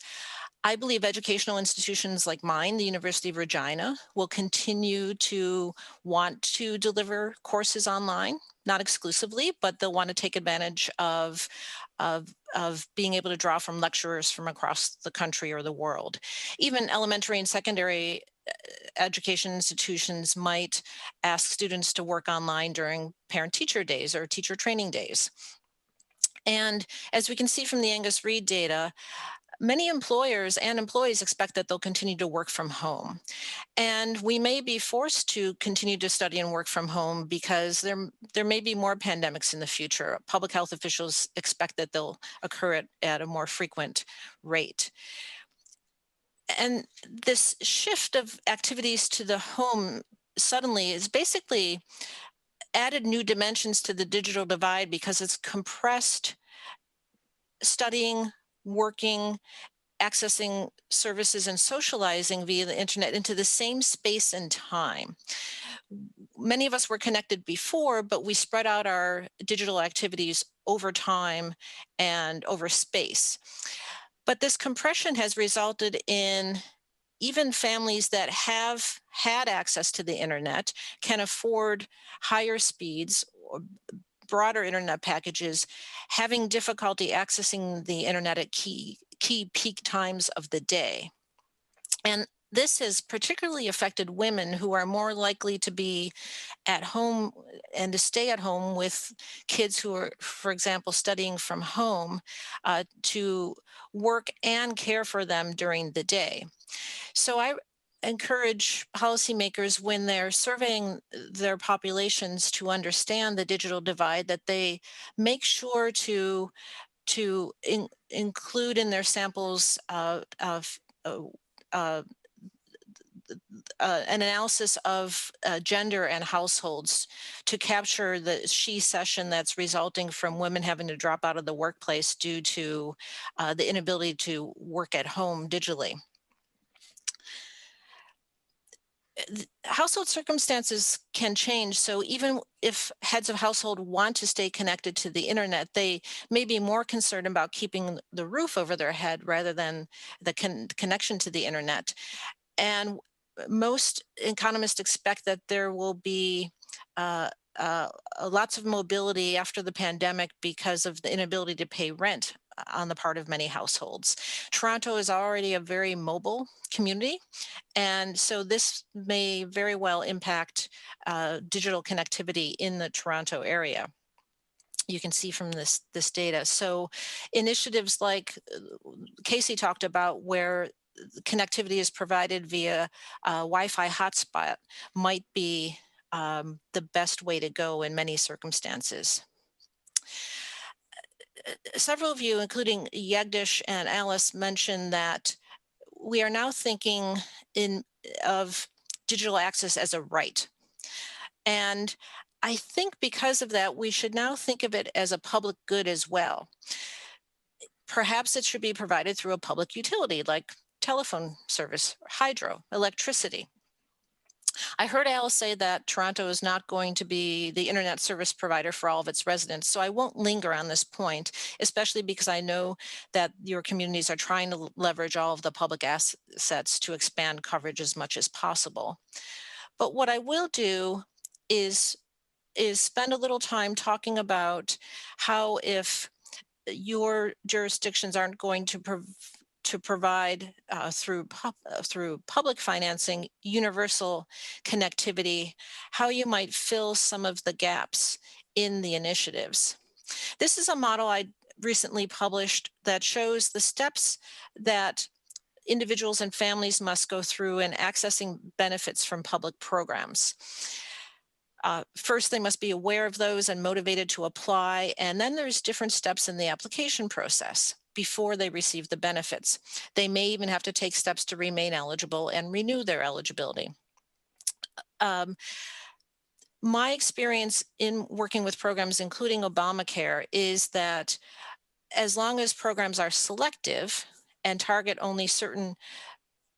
I believe educational institutions like mine, the University of Regina, will continue to want to deliver courses online, not exclusively, but they'll want to take advantage of being able to draw from lecturers from across the country or the world. Even elementary and secondary education institutions might ask students to work online during parent-teacher days or teacher training days. And as we can see from the Angus Reid data, many employers and employees expect that they'll continue to work from home. And we may be forced to continue to study and work from home because there may be more pandemics in the future. Public health officials expect that they'll occur at a more frequent rate. And this shift of activities to the home suddenly is basically added new dimensions to the digital divide because it's compressed studying, working, accessing services and socializing via the internet into the same space and time. Many of us were connected before, but we spread out our digital activities over time and over space. But this compression has resulted in even families that have had access to the internet can afford higher speeds or broader internet packages, having difficulty accessing the internet at key peak times of the day. And this has particularly affected women who are more likely to be at home and to stay at home with kids who are, for example, studying from home to work and care for them during the day. So I encourage policymakers when they're surveying their populations to understand the digital divide that they make sure to include in their samples an analysis of gender and households to capture the she-cession that's resulting from women having to drop out of the workplace due to the inability to work at home digitally. Household circumstances can change. So even if heads of household want to stay connected to the internet, they may be more concerned about keeping the roof over their head rather than the connection to the internet. And most economists expect that there will be lots of mobility after the pandemic because of the inability to pay rent on the part of many households. Toronto is already a very mobile community, and so this may very well impact digital connectivity in the Toronto area. You can see from this data. So initiatives like Casey talked about, where connectivity is provided via Wi-Fi hotspot, might be the best way to go in many circumstances. Several of you, including Yegdish and Alice, mentioned that we are now thinking of digital access as a right. And I think because of that, we should now think of it as a public good as well. Perhaps it should be provided through a public utility like telephone service, hydro, electricity. I heard Alice say that Toronto is not going to be the internet service provider for all of its residents, so I won't linger on this point, especially because I know that your communities are trying to leverage all of the public assets to expand coverage as much as possible. But what I will do is spend a little time talking about how, if your jurisdictions aren't going to provide through public financing universal connectivity, how you might fill some of the gaps in the initiatives. This is a model I recently published that shows the steps that individuals and families must go through in accessing benefits from public programs. First, they must be aware of those and motivated to apply, and then there's different steps in the application process before they receive the benefits. They may even have to take steps to remain eligible and renew their eligibility. my experience in working with programs, including Obamacare, is that as long as programs are selective and target only certain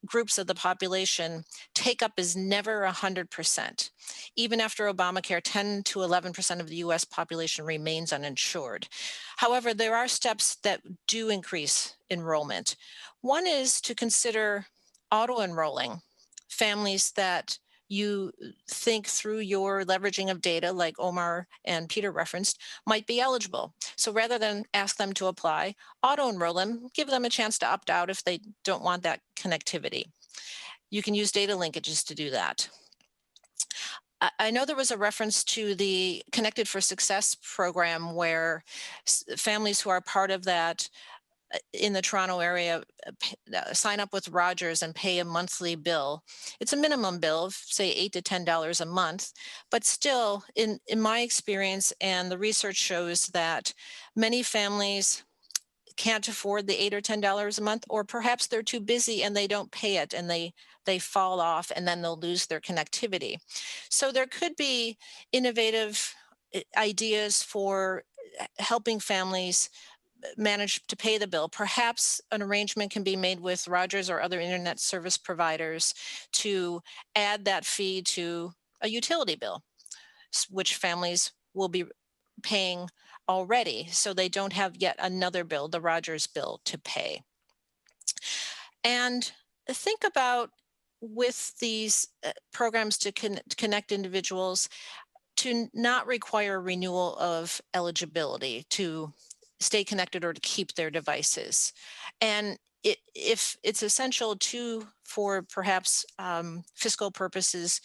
groups of the population, take up is never 100%. Even after Obamacare, 10 to 11% of the US population remains uninsured. However, there are steps that do increase enrollment. One is to consider auto-enrolling families that you think through your leveraging of data, like Omar and Peter referenced, might be eligible. So rather than ask them to apply, auto-enroll them, give them a chance to opt out if they don't want that connectivity. You can use data linkages to do that. I know there was a reference to the Connected for Success program where families who are part of that in the Toronto area sign up with Rogers and pay a monthly bill. It's a minimum bill of say $8 to $10 a month, but still in my experience, and the research shows that many families can't afford the $8 or $10 a month, or perhaps they're too busy and they don't pay it and they fall off and then they'll lose their connectivity. So there could be innovative ideas for helping families manage to pay the bill. Perhaps an arrangement can be made with Rogers or other internet service providers to add that fee to a utility bill, which families will be paying already, so they don't have yet another bill, the Rogers bill, to pay. And think about with these programs to connect individuals to not require renewal of eligibility to stay connected or to keep their devices. And if it's essential for perhaps fiscal purposes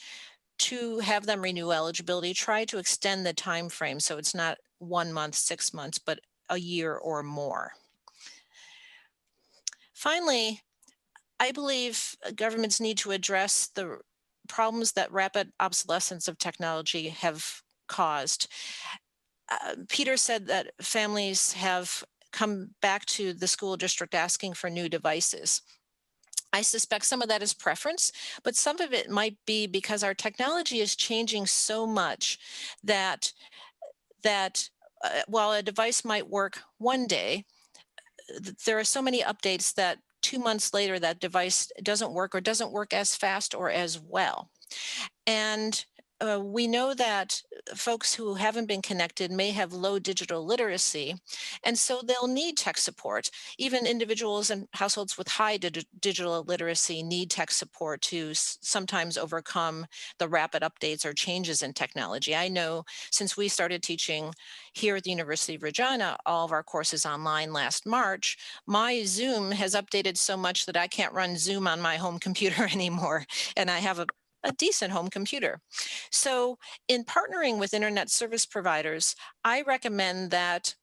to have them renew eligibility, try to extend the time frame so it's not 1 month, 6 months, but a year or more. Finally, I believe governments need to address the problems that rapid obsolescence of technology have caused. Peter said that families have come back to the school district asking for new devices. I suspect some of that is preference, but some of it might be because our technology is changing so much that while a device might work one day, there are so many updates that 2 months later that device doesn't work or doesn't work as fast or as well. And we know that folks who haven't been connected may have low digital literacy, and so they'll need tech support. Even individuals and households with high digital literacy need tech support to sometimes overcome the rapid updates or changes in technology. I know since we started teaching here at the University of Regina, all of our courses online last March, my Zoom has updated so much that I can't run Zoom on my home computer anymore, and I have a decent home computer. So in partnering with internet service providers, I recommend that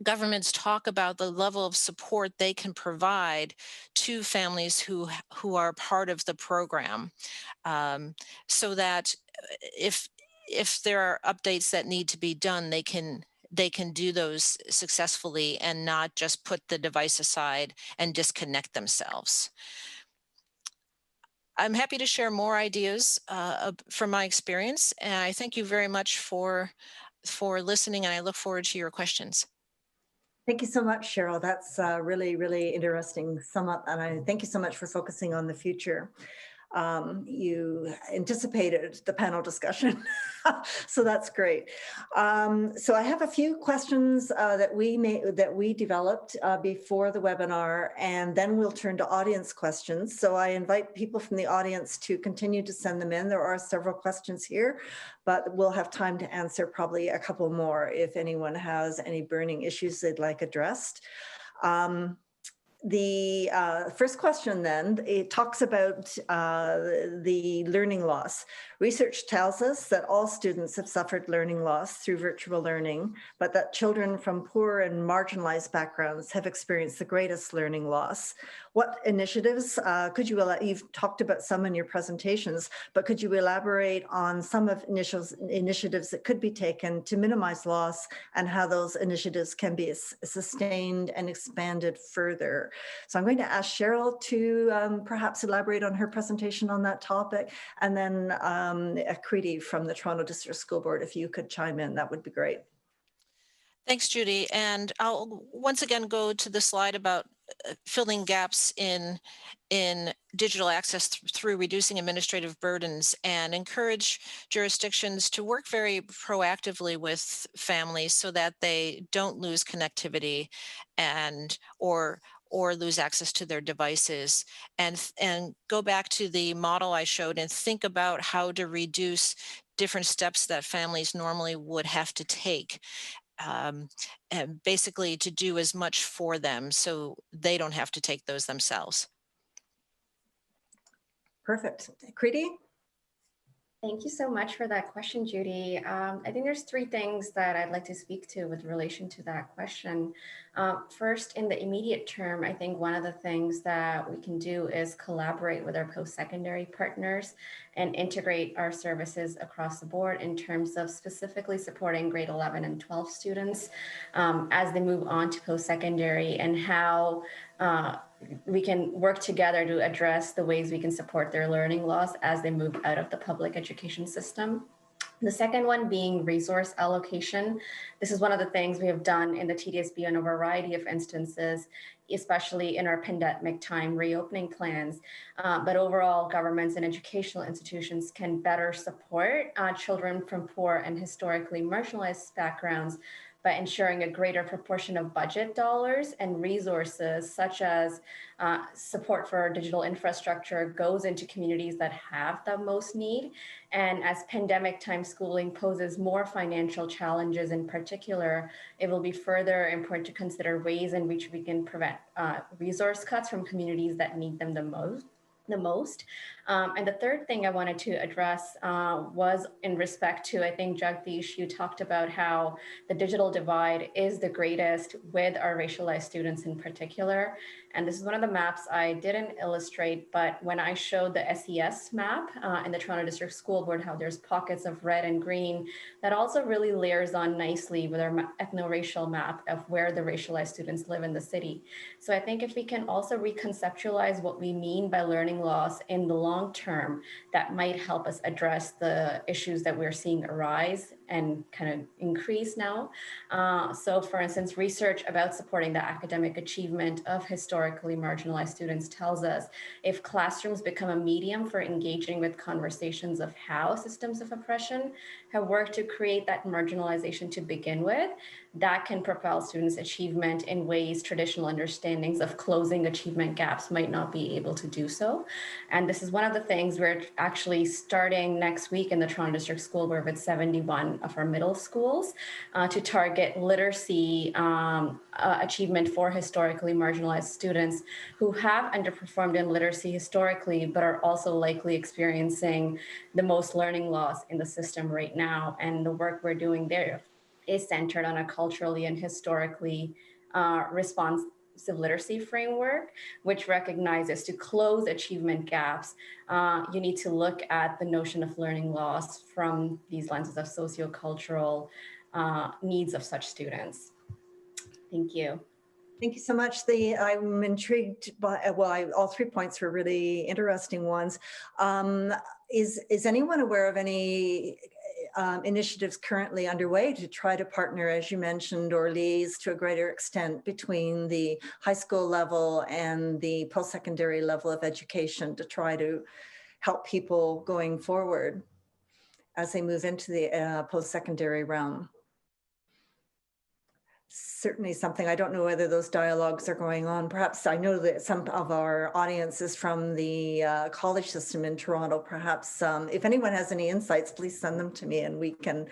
governments talk about the level of support they can provide to families who are part of the program, so that if there are updates that need to be done, they can do those successfully and not just put the device aside and disconnect themselves. I'm happy to share more ideas from my experience, and I thank you very much for listening, and I look forward to your questions. Thank you so much, Cheryl. That's really, really interesting sum up, and I thank you so much for focusing on the future. You anticipated the panel discussion, so that's great. So I have a few questions that we developed before the webinar, and then we'll turn to audience questions. So I invite people from the audience to continue to send them in. There are several questions here, but we'll have time to answer probably a couple more if anyone has any burning issues they'd like addressed. The first question then, it talks about the learning loss. Research tells us that all students have suffered learning loss through virtual learning, but that children from poor and marginalized backgrounds have experienced the greatest learning loss. What initiatives you've talked about some in your presentations, but could you elaborate on some of initiatives that could be taken to minimize loss and how those initiatives can be sustained and expanded further? So I'm going to ask Cheryl to perhaps elaborate on her presentation on that topic, and then Kriti from the Toronto District School Board, if you could chime in, that would be great. Thanks, Judy. And I'll once again go to the slide about filling gaps in digital access through reducing administrative burdens, and encourage jurisdictions to work very proactively with families so that they don't lose connectivity and or lose access to their devices, and go back to the model I showed and think about how to reduce different steps that families normally would have to take, and basically to do as much for them so they don't have to take those themselves. Perfect. Kriti? Thank you so much for that question, Judy. I think there's three things that I'd like to speak to with relation to that question. First, in the immediate term, I think one of the things that we can do is collaborate with our post-secondary partners and integrate our services across the board in terms of specifically supporting grade 11 and 12 students as they move on to post-secondary, and how we can work together to address the ways we can support their learning loss as they move out of the public education system. The second one being resource allocation. This is one of the things we have done in the TDSB on a variety of instances, especially in our pandemic time reopening plans. But overall, governments and educational institutions can better support children from poor and historically marginalized backgrounds by ensuring a greater proportion of budget dollars and resources, such as support for digital infrastructure, goes into communities that have the most need. And as pandemic time schooling poses more financial challenges in particular, it will be further important to consider ways in which we can prevent resource cuts from communities that need them the most. And the third thing I wanted to address was in respect to, I think, Jagdish, you talked about how the digital divide is the greatest with our racialized students in particular. And this is one of the maps I didn't illustrate, but when I showed the SES map in the Toronto District School Board, how there's pockets of red and green, that also really layers on nicely with our ethno-racial map of where the racialized students live in the city. So I think if we can also reconceptualize what we mean by learning loss in the long term, that might help us address the issues that we're seeing arise and kind of increase now. So for instance, research about supporting the academic achievement of historically marginalized students tells us if classrooms become a medium for engaging with conversations of how systems of oppression have worked to create that marginalization to begin with, that can propel students' achievement in ways traditional understandings of closing achievement gaps might not be able to do so. And this is one of the things we're actually starting next week in the Toronto District School Board with 71 of our middle schools to target literacy achievement for historically marginalized students who have underperformed in literacy historically, but are also likely experiencing the most learning loss in the system right now. And the work we're doing there is centered on a culturally and historically responsive literacy framework, which recognizes to close achievement gaps, you need to look at the notion of learning loss from these lenses of sociocultural needs of such students. Thank you. Thank you so much. I'm intrigued by, all 3 points were really interesting ones. Is anyone aware of any initiatives currently underway to try to partner, as you mentioned, or liaise to a greater extent between the high school level and the post-secondary level of education to try to help people going forward as they move into the post-secondary realm? Certainly something. I don't know whether those dialogues are going on. Perhaps I know that some of our audience is from the college system in Toronto. Perhaps if anyone has any insights, please send them to me, and we can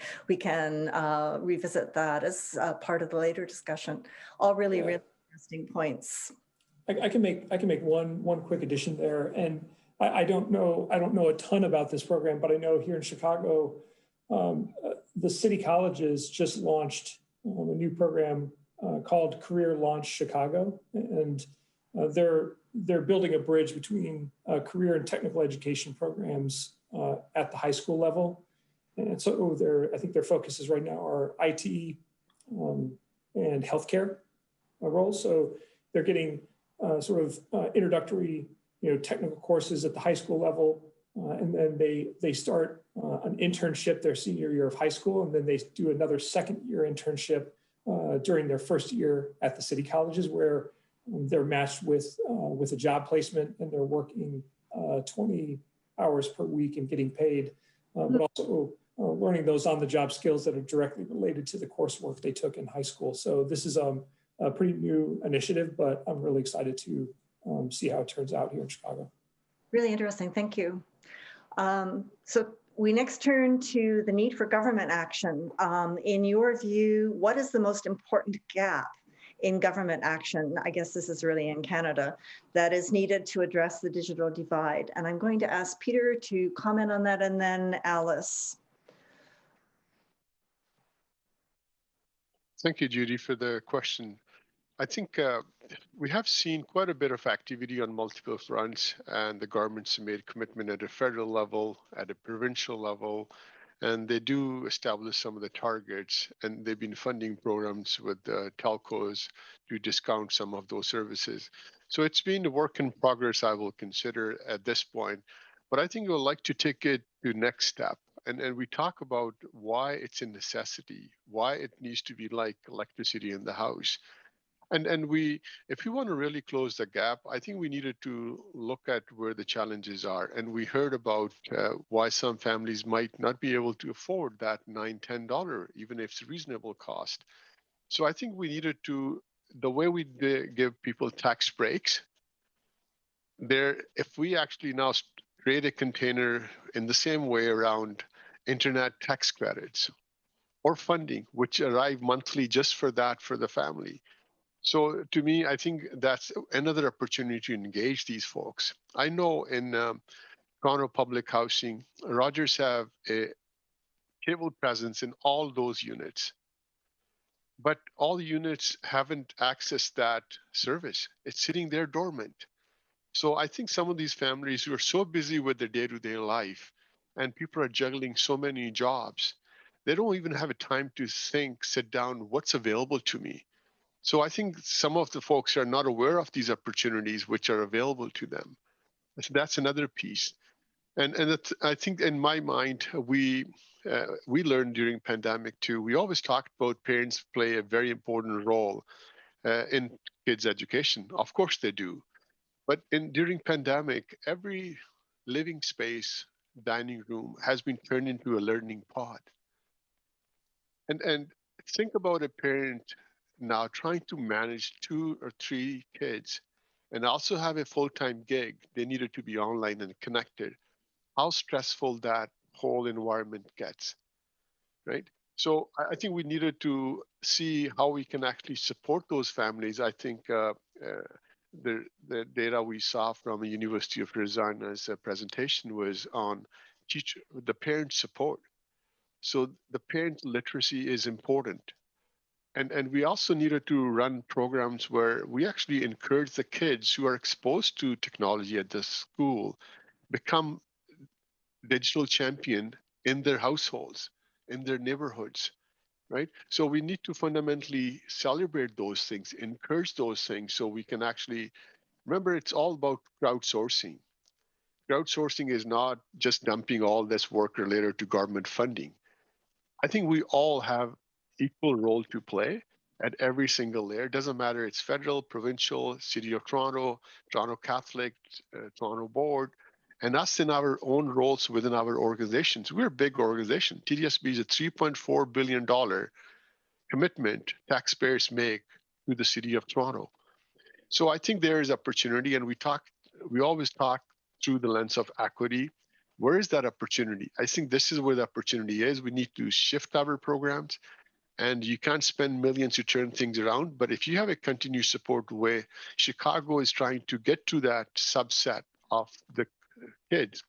revisit that as part of the later discussion. All really interesting points. I can make one quick addition there, and I don't know a ton about this program, but I know here in Chicago, the city colleges just launched a new program called Career Launch Chicago, and they're building a bridge between career and technical education programs at the high school level. And so I think their focuses right now are IT and healthcare roles. So they're getting introductory, technical courses at the high school level. And then they start an internship their senior year of high school, and then they do another second year internship during their first year at the city colleges, where they're matched with a job placement, and they're working 20 hours per week and getting paid, but also learning those on-the-job skills that are directly related to the coursework they took in high school. So this is a pretty new initiative, but I'm really excited to see how it turns out here in Chicago. Really interesting, thank you. So we next turn to the need for government action. In your view, what is the most important gap in government action, I guess this is really in Canada, that is needed to address the digital divide? And I'm going to ask Peter to comment on that, and then Alice. Thank you, Judy, for the question. I think we have seen quite a bit of activity on multiple fronts, and the government's made commitment at a federal level, at a provincial level, and they do establish some of the targets, and they've been funding programs with telcos to discount some of those services. So it's been a work in progress, I will consider at this point, but I think I would like to take it to the next step. And we talk about why it's a necessity, why it needs to be like electricity in the house. And if we want to really close the gap, I think we needed to look at where the challenges are. And we heard about why some families might not be able to afford that $9, $10, even if it's a reasonable cost. So I think we needed to, the way we give people tax breaks, if we actually now create a container in the same way around internet tax credits or funding, which arrive monthly just for that for the family. So to me, I think that's another opportunity to engage these folks. I know in Toronto Public Housing, Rogers have a cable presence in all those units, but all units haven't accessed that service. It's sitting there dormant. So I think some of these families who are so busy with their day-to-day life, and people are juggling so many jobs, they don't even have a time to think, sit down, what's available to me? So I think some of the folks are not aware of these opportunities which are available to them. So that's another piece. And I think in my mind, we learned during pandemic too, we always talked about parents play a very important role in kids' education. Of course they do. But during pandemic, every living space, dining room has been turned into a learning pod. And think about a parent now trying to manage 2 or 3 kids and also have a full-time gig. They needed to be online and connected. How stressful that whole environment gets, right? So I think we needed to see how we can actually support those families. I think the data we saw from the University of Regina's presentation was on the parent support. So the parent literacy is important. And we also needed to run programs where we actually encourage the kids who are exposed to technology at the school become digital champion in their households, in their neighborhoods, right? So we need to fundamentally celebrate those things, encourage those things, so we can actually, remember, it's all about crowdsourcing. Crowdsourcing is not just dumping all this work related to government funding. I think we all have equal role to play at every single layer. It doesn't matter, it's federal, provincial, City of Toronto, Toronto Catholic, Toronto Board, and us in our own roles within our organizations. We're a big organization. TDSB is a $3.4 billion commitment taxpayers make to the City of Toronto. So I think there is opportunity, and we always talk through the lens of equity. Where is that opportunity? I think this is where the opportunity is. We need to shift our programs, and you can't spend millions to turn things around. But if you have a continued support way, Chicago is trying to get to that subset of the kids.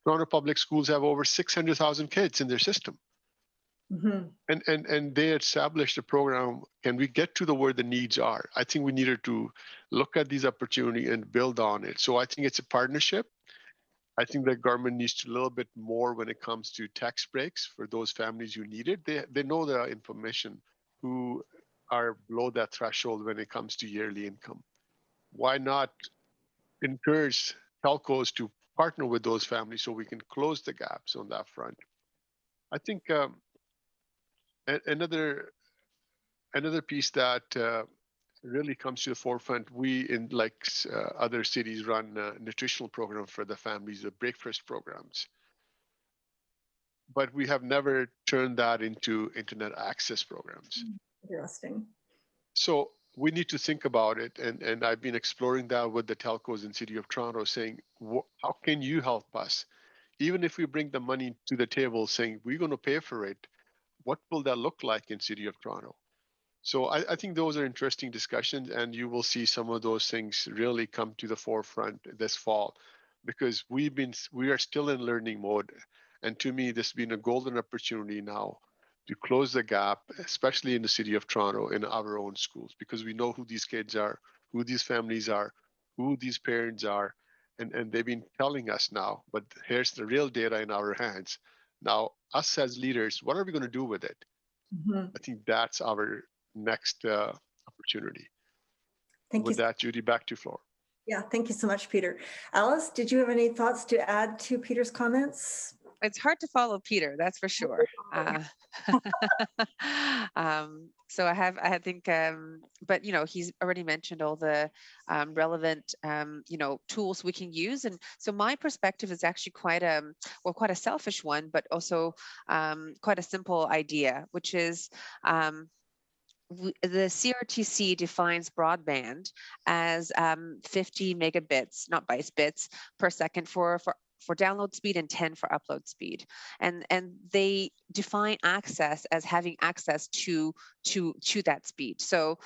Toronto Public Schools have over 600,000 kids in their system. Mm-hmm. And they established a program. Can we get to where the needs are? I think we needed to look at these opportunities and build on it. So I think it's a partnership. I think the government needs to a little bit more when it comes to tax breaks for those families who need it. They know the information who are below that threshold when it comes to yearly income. why not encourage telcos to partner with those families so we can close the gaps on that front? I think another piece that really comes to the forefront, we in other cities run nutritional programs for the families, the breakfast programs. But we have never turned that into internet access programs. Interesting. So we need to think about it. And I've been exploring that with the telcos in City of Toronto, saying, how can you help us? Even if we bring the money to the table saying, we're going to pay for it, what will that look like in City of Toronto? So I think those are interesting discussions, and you will see some of those things really come to the forefront this fall, because we are still in learning mode. And to me, this has been a golden opportunity now to close the gap, especially in the City of Toronto, in our own schools, because we know who these kids are, who these families are, who these parents are, and they've been telling us now, but here's the real data in our hands. Now, us as leaders, what are we going to do with it? Mm-hmm. I think that's our next opportunity. Thank With you. that, Judy, back to you, floor. Yeah, thank you so much, Peter. Alice, did you have any thoughts to add to Peter's comments? It's hard to follow Peter, that's for sure. So I think, but he's already mentioned all the relevant, tools we can use. And so my perspective is actually quite a selfish one, but also quite a simple idea, which is the CRTC defines broadband as 50 megabits, not bits per second for download speed and 10 for upload speed. And they define access as having access to that speed. So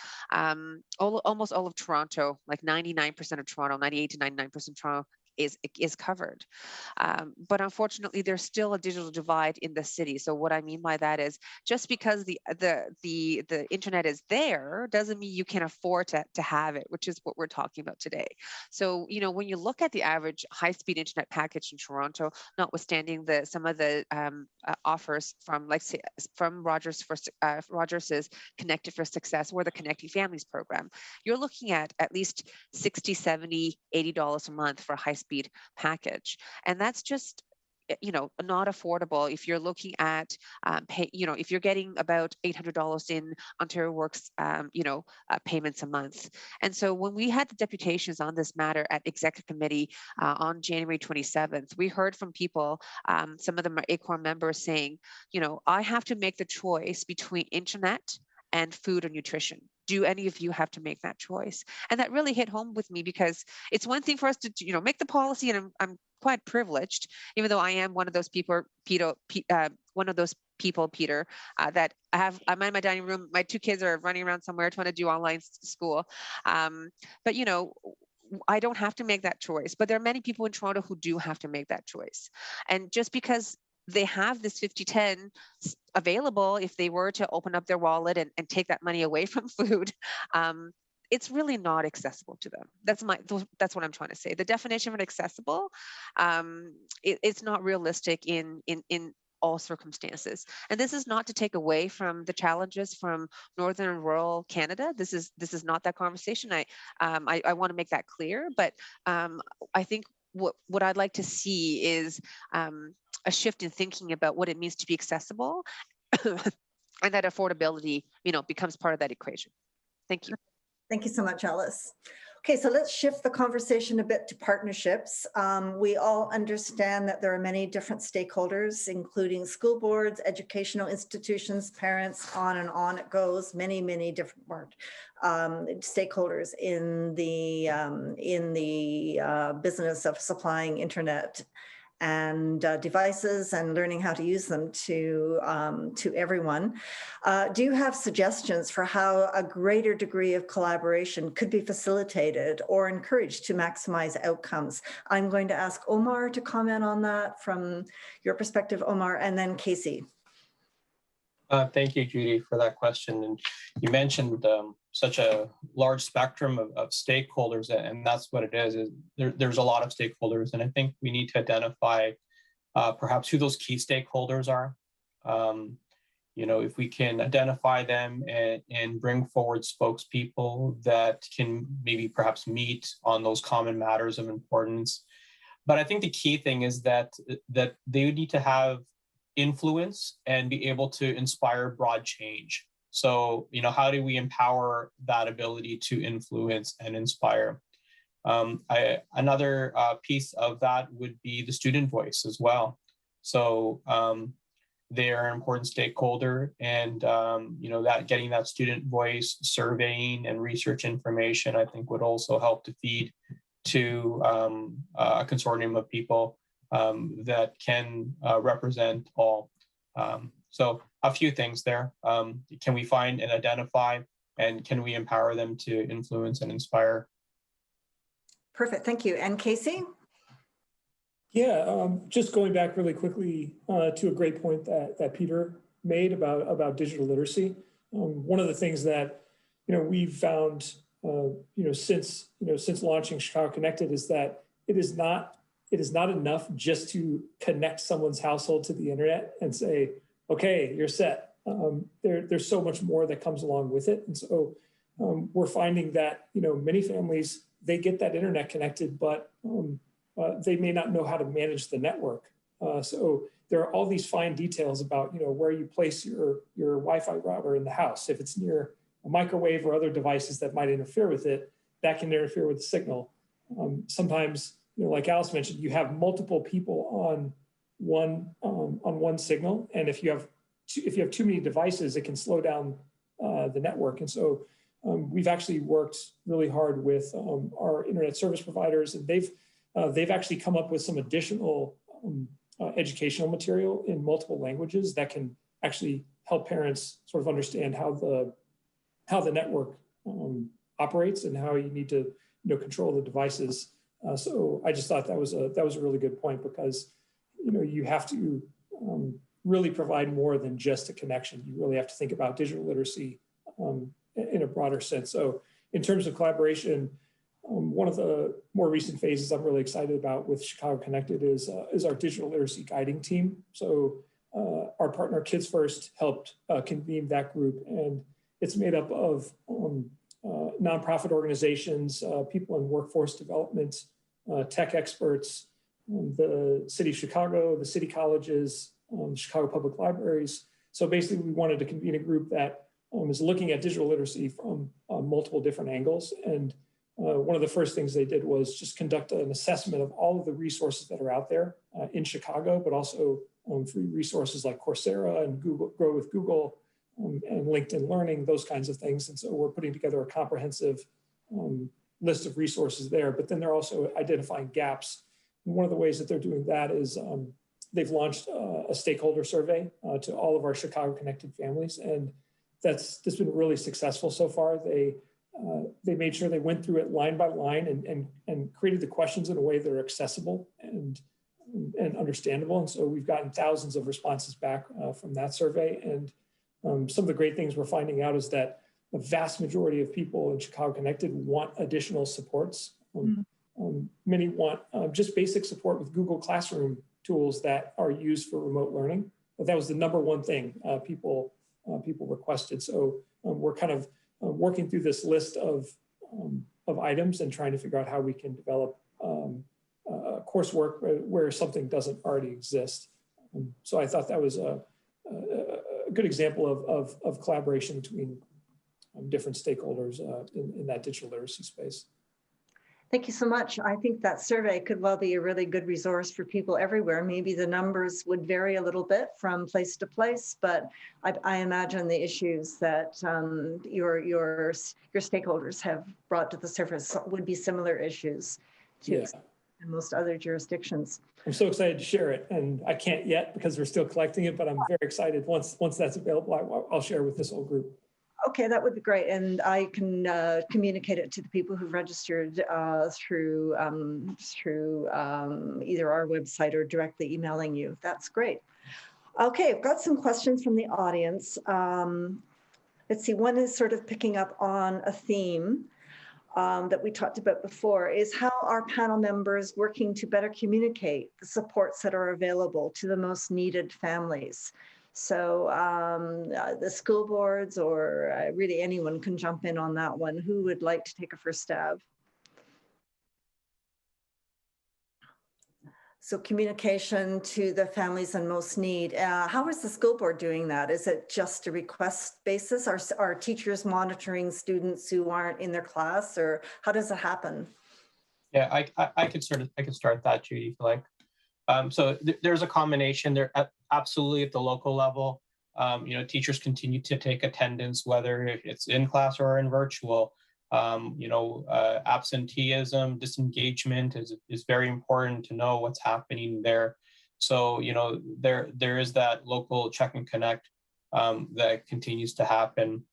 almost all of Toronto, like 99% of Toronto, 98 to 99% of Toronto is covered. But unfortunately, there's still a digital divide in the city. So what I mean by that is just because the internet is there doesn't mean you can afford to have it, which is what we're talking about today. So, when you look at the average high-speed internet package in Toronto, notwithstanding some of the offers from Rogers's Connected for Success or the Connecting Families program, you're looking at least $60, $70, $80 a month for a high-speed package. And that's just not affordable if you're looking at if you're getting about $800 in Ontario Works payments a month. And so when we had the deputations on this matter at Executive Committee on January 27th, we heard from people, some of them are ACORN members, saying, I have to make the choice between internet and food or nutrition. Do any of you have to make that choice? And that really hit home with me, because it's one thing for us to make the policy, and I'm quite privileged, even though I am one of those people, Peter, that I'm in my dining room. My two kids are running around somewhere trying to do online school. But I don't have to make that choice. But there are many people in Toronto who do have to make that choice. And just because they have this 50-10 available, if they were to open up their wallet and take that money away from food, it's really not accessible to them. That's what I'm trying to say. The definition of accessible, it's not realistic in all circumstances. And this is not to take away from the challenges from northern and rural Canada. This is not that conversation. I want to make that clear. But I think what I'd like to see is a shift in thinking about what it means to be accessible, and that affordability, becomes part of that equation. Thank you. Thank you so much, Alice. Okay, so let's shift the conversation a bit to partnerships. We all understand that there are many different stakeholders, including school boards, educational institutions, parents, on and on it goes. Many, many different stakeholders in the business of supplying internet and devices and learning how to use them to everyone. Do you have suggestions for how a greater degree of collaboration could be facilitated or encouraged to maximize outcomes? I'm going to ask Omar to comment on that from your perspective, Omar, and then Casey. Thank you, Judy, for that question. And you mentioned such a large spectrum of stakeholders, and that's what it is there's a lot of stakeholders, and I think we need to identify perhaps who those key stakeholders are. if we can identify them and bring forward spokespeople that can maybe perhaps meet on those common matters of importance. But I think the key thing is that they would need to have influence and be able to inspire broad change. So, how do we empower that ability to influence and inspire? Another piece of that would be the student voice as well. So they are an important stakeholder, and that getting that student voice, surveying and research information, I think would also help to feed to a consortium of people that can represent all. So a few things there. Can we find and identify, and can we empower them to influence and inspire? Perfect, thank you. And Casey? Yeah, just going back really quickly to a great point that Peter made about digital literacy. One of the things that we've found since launching Chicago Connected is that it is not enough just to connect someone's household to the internet and say, okay, you're set. There's so much more that comes along with it, and so we're finding that many families, they get that internet connected, but they may not know how to manage the network. So there are all these fine details about where you place your Wi-Fi router in the house. If it's near a microwave or other devices that might interfere with it, that can interfere with the signal. Sometimes, like Alice mentioned, you have multiple people on one signal, and if you have too many devices, it can slow down the network. And so we've actually worked really hard with our internet service providers, and they've actually come up with some additional educational material in multiple languages that can actually help parents sort of understand how the network operates and how you need to control the devices. So I just thought that was a really good point, because you have to really provide more than just a connection. You really have to think about digital literacy in a broader sense. So in terms of collaboration, one of the more recent phases I'm really excited about with Chicago Connected is our digital literacy guiding team. So our partner Kids First helped convene that group, and it's made up of nonprofit organizations, people in workforce development, tech experts, the city of Chicago, the city colleges, Chicago Public Libraries. So basically we wanted to convene a group that is looking at digital literacy from multiple different angles. And one of the first things they did was just conduct an assessment of all of the resources that are out there in Chicago, but also free resources like Coursera and Google Grow with Google and LinkedIn Learning, those kinds of things. And so we're putting together a comprehensive list of resources there, but then they're also identifying gaps. And one of the ways that they're doing that is they've launched a stakeholder survey to all of our Chicago Connected families. And that's been really successful so far. They made sure they went through it line by line and created the questions in a way that are accessible and understandable. And so we've gotten thousands of responses back from that survey. And some of the great things we're finding out is that the vast majority of people in Chicago Connected want additional supports. Many want just basic support with Google Classroom tools that are used for remote learning. But that was the number one thing people requested. So we're kind of working through this list of items and trying to figure out how we can develop coursework where something doesn't already exist. So I thought that was a good example of collaboration between different stakeholders in that digital literacy space. Thank you so much. I think that survey could well be a really good resource for people everywhere. Maybe the numbers would vary a little bit from place to place, but I imagine the issues that your stakeholders have brought to the surface would be similar issues to in most other jurisdictions. I'm so excited to share it, and I can't yet because we're still collecting it, but I'm very excited. Once that's available, I'll share with this whole group. Okay, that would be great. And I can communicate it to the people who've registered through either our website or directly emailing you. That's great. Okay, I've got some questions from the audience. Let's see, one is sort of picking up on a theme that we talked about before, is how are panel members working to better communicate the supports that are available to the most needed families? So the school boards or really anyone can jump in on that one. Who would like to take a first stab? So communication to the families in most need. How is the school board doing that? Is it just a request basis? Are teachers monitoring students who aren't in their class, or how does it happen? Yeah, I could start that, Judy, if you like. So there's a combination there. Absolutely at the local level. Teachers continue to take attendance, whether it's in class or in virtual. Absenteeism, disengagement is very important to know what's happening there. So, there is that local check and connect that continues to happen.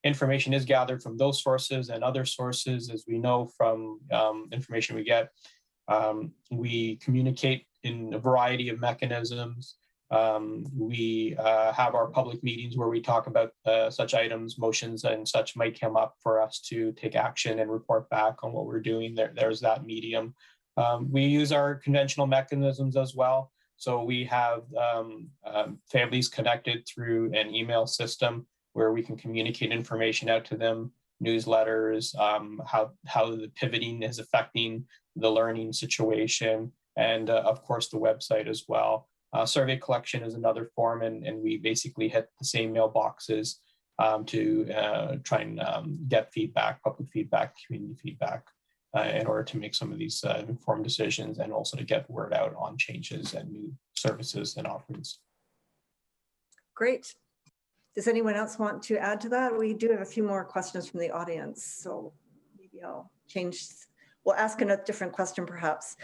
Information is gathered from those sources and other sources, as we know from information we get. We communicate in a variety of mechanisms. We have our public meetings where we talk about such items, motions, and such might come up for us to take action and report back on what we're doing. There's that medium. We use our conventional mechanisms as well. So we have families connected through an email system where we can communicate information out to them, newsletters, how the pivoting is affecting the learning situation, and of course the website as well. Survey collection is another form, and we basically hit the same mailboxes to try and get feedback, public feedback, community feedback, in order to make some of these informed decisions, and also to get word out on changes and new services and offerings. Great. Does anyone else want to add to that? We do have a few more questions from the audience, so maybe I'll change. We'll ask a different question perhaps.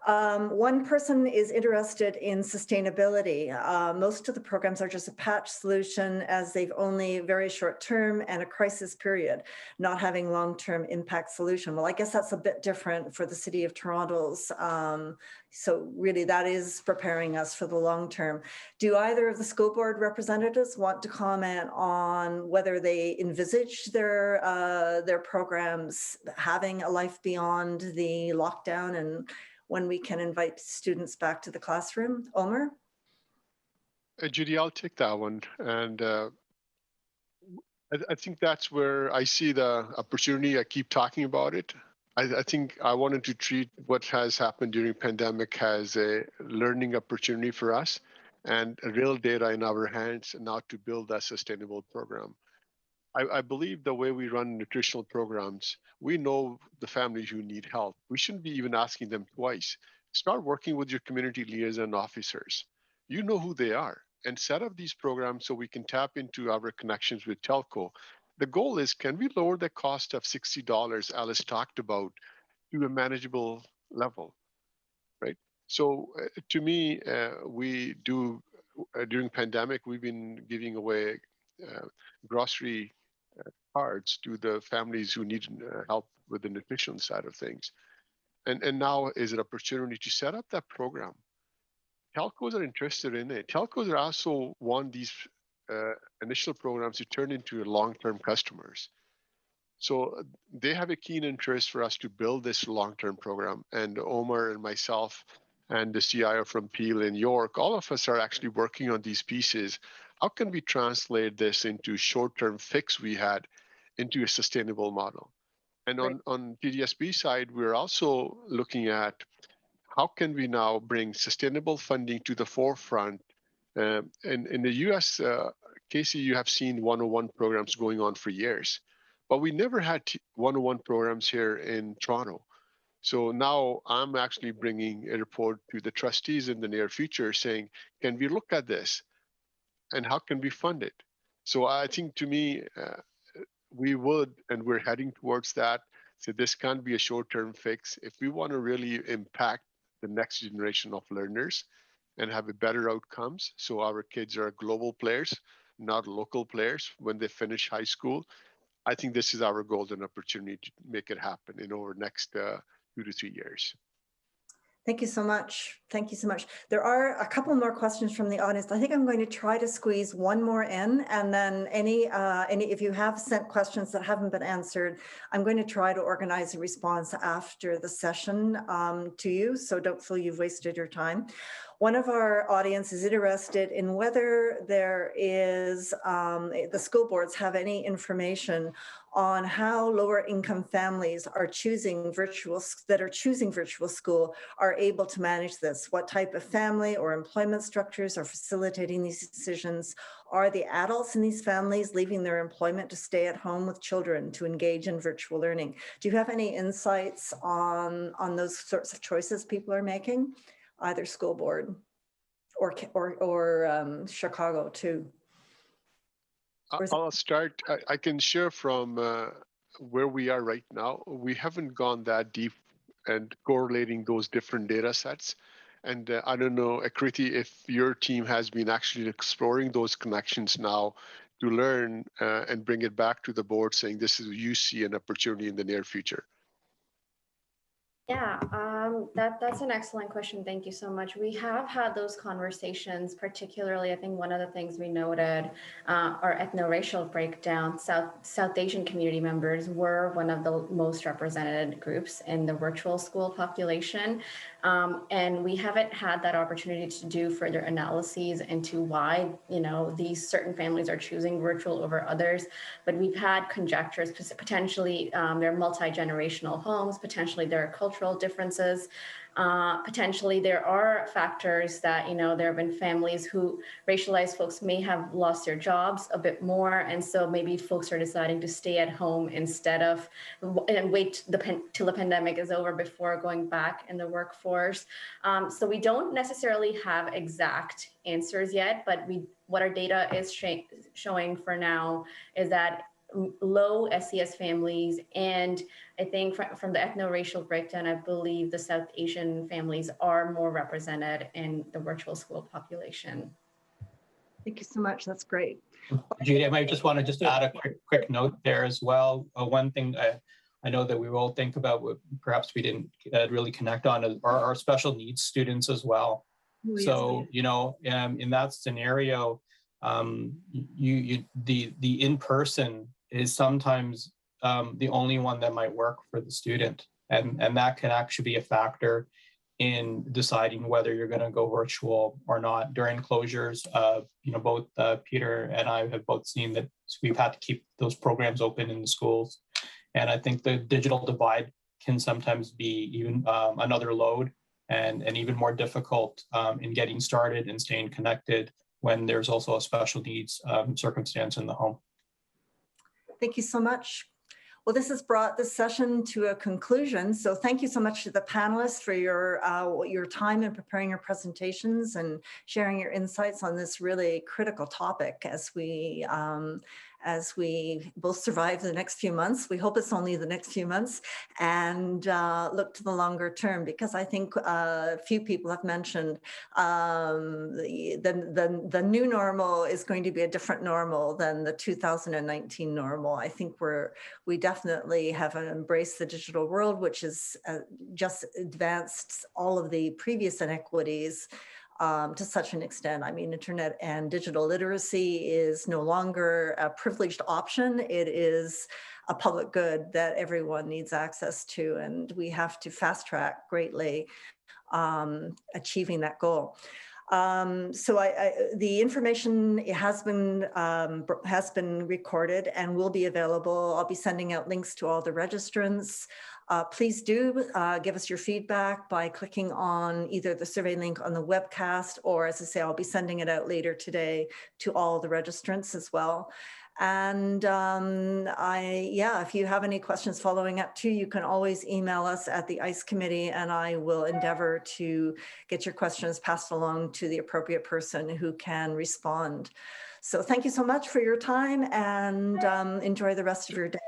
One person is interested in sustainability. Most of the programs are just a patch solution, as they've only very short term and a crisis period, not having long-term impact solution. Well, I guess that's a bit different for the City of Toronto's. So really that is preparing us for the long term. Do either of the school board representatives want to comment on whether they envisage their programs having a life beyond the lockdown and when we can invite students back to the classroom? Omer? Judy, I'll take that one. And I think that's where I see the opportunity. I keep talking about it. I think I wanted to treat what has happened during pandemic as a learning opportunity for us and real data in our hands now to build a sustainable program. I believe the way we run nutritional programs, we know the families who need help. We shouldn't be even asking them twice. Start working with your community liaison officers. You know who they are, and set up these programs so we can tap into our connections with telco. The goal is, can we lower the cost of $60 Alice talked about to a manageable level, right? So to me, we do, during pandemic, we've been giving away grocery cards to the families who need help with the nutrition side of things. And now is an opportunity to set up that program. Telcos are interested in it. Telcos are also want these initial programs to turn into long-term customers. So they have a keen interest for us to build this long-term program. And Omar and myself and the CIO from Peel in York, all of us are actually working on these pieces. How can we translate this into short-term fix we had into a sustainable model? And on TDSB side, we're also looking at how can we now bring sustainable funding to the forefront. In the US, Casey, you have seen 101 programs going on for years, but we never had 101 programs here in Toronto. So now I'm actually bringing a report to the trustees in the near future saying, can we look at this and how can we fund it? So I think to me, we would, and we're heading towards that. So this can't be a short-term fix. If we want to really impact the next generation of learners and have a better outcomes, so our kids are global players, not local players when they finish high school, I think this is our golden opportunity to make it happen in over the next 2 to 3 years. Thank you so much. Thank you so much. There are a couple more questions from the audience. I think I'm going to try to squeeze one more in, and then any if you have sent questions that haven't been answered, I'm going to try to organize a response after the session to you, so don't feel you've wasted your time. One of our audience is interested in whether there is, the school boards have any information on how lower income families are choosing virtual school are able to manage this. What type of family or employment structures are facilitating these decisions? Are the adults in these families leaving their employment to stay at home with children to engage in virtual learning? Do you have any insights on those sorts of choices people are making? Either school board or Chicago too. I'll start. I can share from where we are right now. We haven't gone that deep and correlating those different data sets. And I don't know, Akriti, if your team has been actually exploring those connections now to learn and bring it back to the board saying this is, you see an opportunity in the near future. Yeah, that's an excellent question. Thank you so much. We have had those conversations, particularly, I think one of the things we noted, our ethno-racial breakdown. South Asian community members were one of the most represented groups in the virtual school population. And we haven't had that opportunity to do further analyses into why, these certain families are choosing virtual over others. But we've had conjectures, potentially they're multi-generational homes, potentially there are cultural differences. Potentially there are factors that, there have been families who racialized folks may have lost their jobs a bit more. And so maybe folks are deciding to stay at home instead of and wait till the pandemic is over before going back in the workforce. So we don't necessarily have exact answers yet, but what our data is showing for now is that low SES families, and I think from the ethno-racial breakdown, I believe the South Asian families are more represented in the virtual school population. Thank you so much. That's great. Judy, I might just want to add a quick note there as well. One thing I know that we all think about, perhaps we didn't really connect on, are our special needs students as well. So, in that scenario, the in-person is sometimes the only one that might work for the student. And that can actually be a factor in deciding whether you're going to go virtual or not. During closures, both Peter and I have both seen that we've had to keep those programs open in the schools. And I think the digital divide can sometimes be even another load and even more difficult in getting started and staying connected when there's also a special needs circumstance in the home. Thank you so much. Well, this has brought this session to a conclusion. So thank you so much to the panelists for your time in preparing your presentations and sharing your insights on this really critical topic as we both survive the next few months. We hope it's only the next few months, and look to the longer term, because I think a few people have mentioned the new normal is going to be a different normal than the 2019 normal. I think we definitely have embraced the digital world, which has just advanced all of the previous inequities to such an extent. I mean, internet and digital literacy is no longer a privileged option. It is a public good that everyone needs access to, and we have to fast track greatly achieving that goal. The information has been recorded and will be available. I'll be sending out links to all the registrants. Please do give us your feedback by clicking on either the survey link on the webcast, or, as I say, I'll be sending it out later today to all the registrants as well. And if you have any questions following up too, you can always email us at the ICE committee, and I will endeavor to get your questions passed along to the appropriate person who can respond. So thank you so much for your time, and enjoy the rest of your day.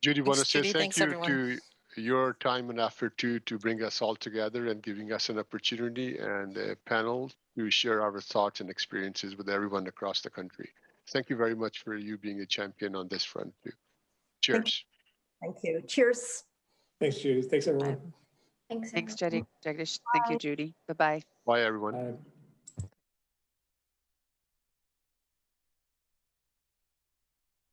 Judy, want to say Judy. thank Thanks, you everyone. to your time and effort to bring us all together and giving us an opportunity and a panel to share our thoughts and experiences with everyone across the country. Thank you very much for you being a champion on this front too. Cheers. Thank you. Cheers. Thanks, Judy. Thanks, everyone. Bye. Thanks. Thanks, everyone. Jagdish. Thank you, Judy. Bye-bye. Bye, everyone. Bye.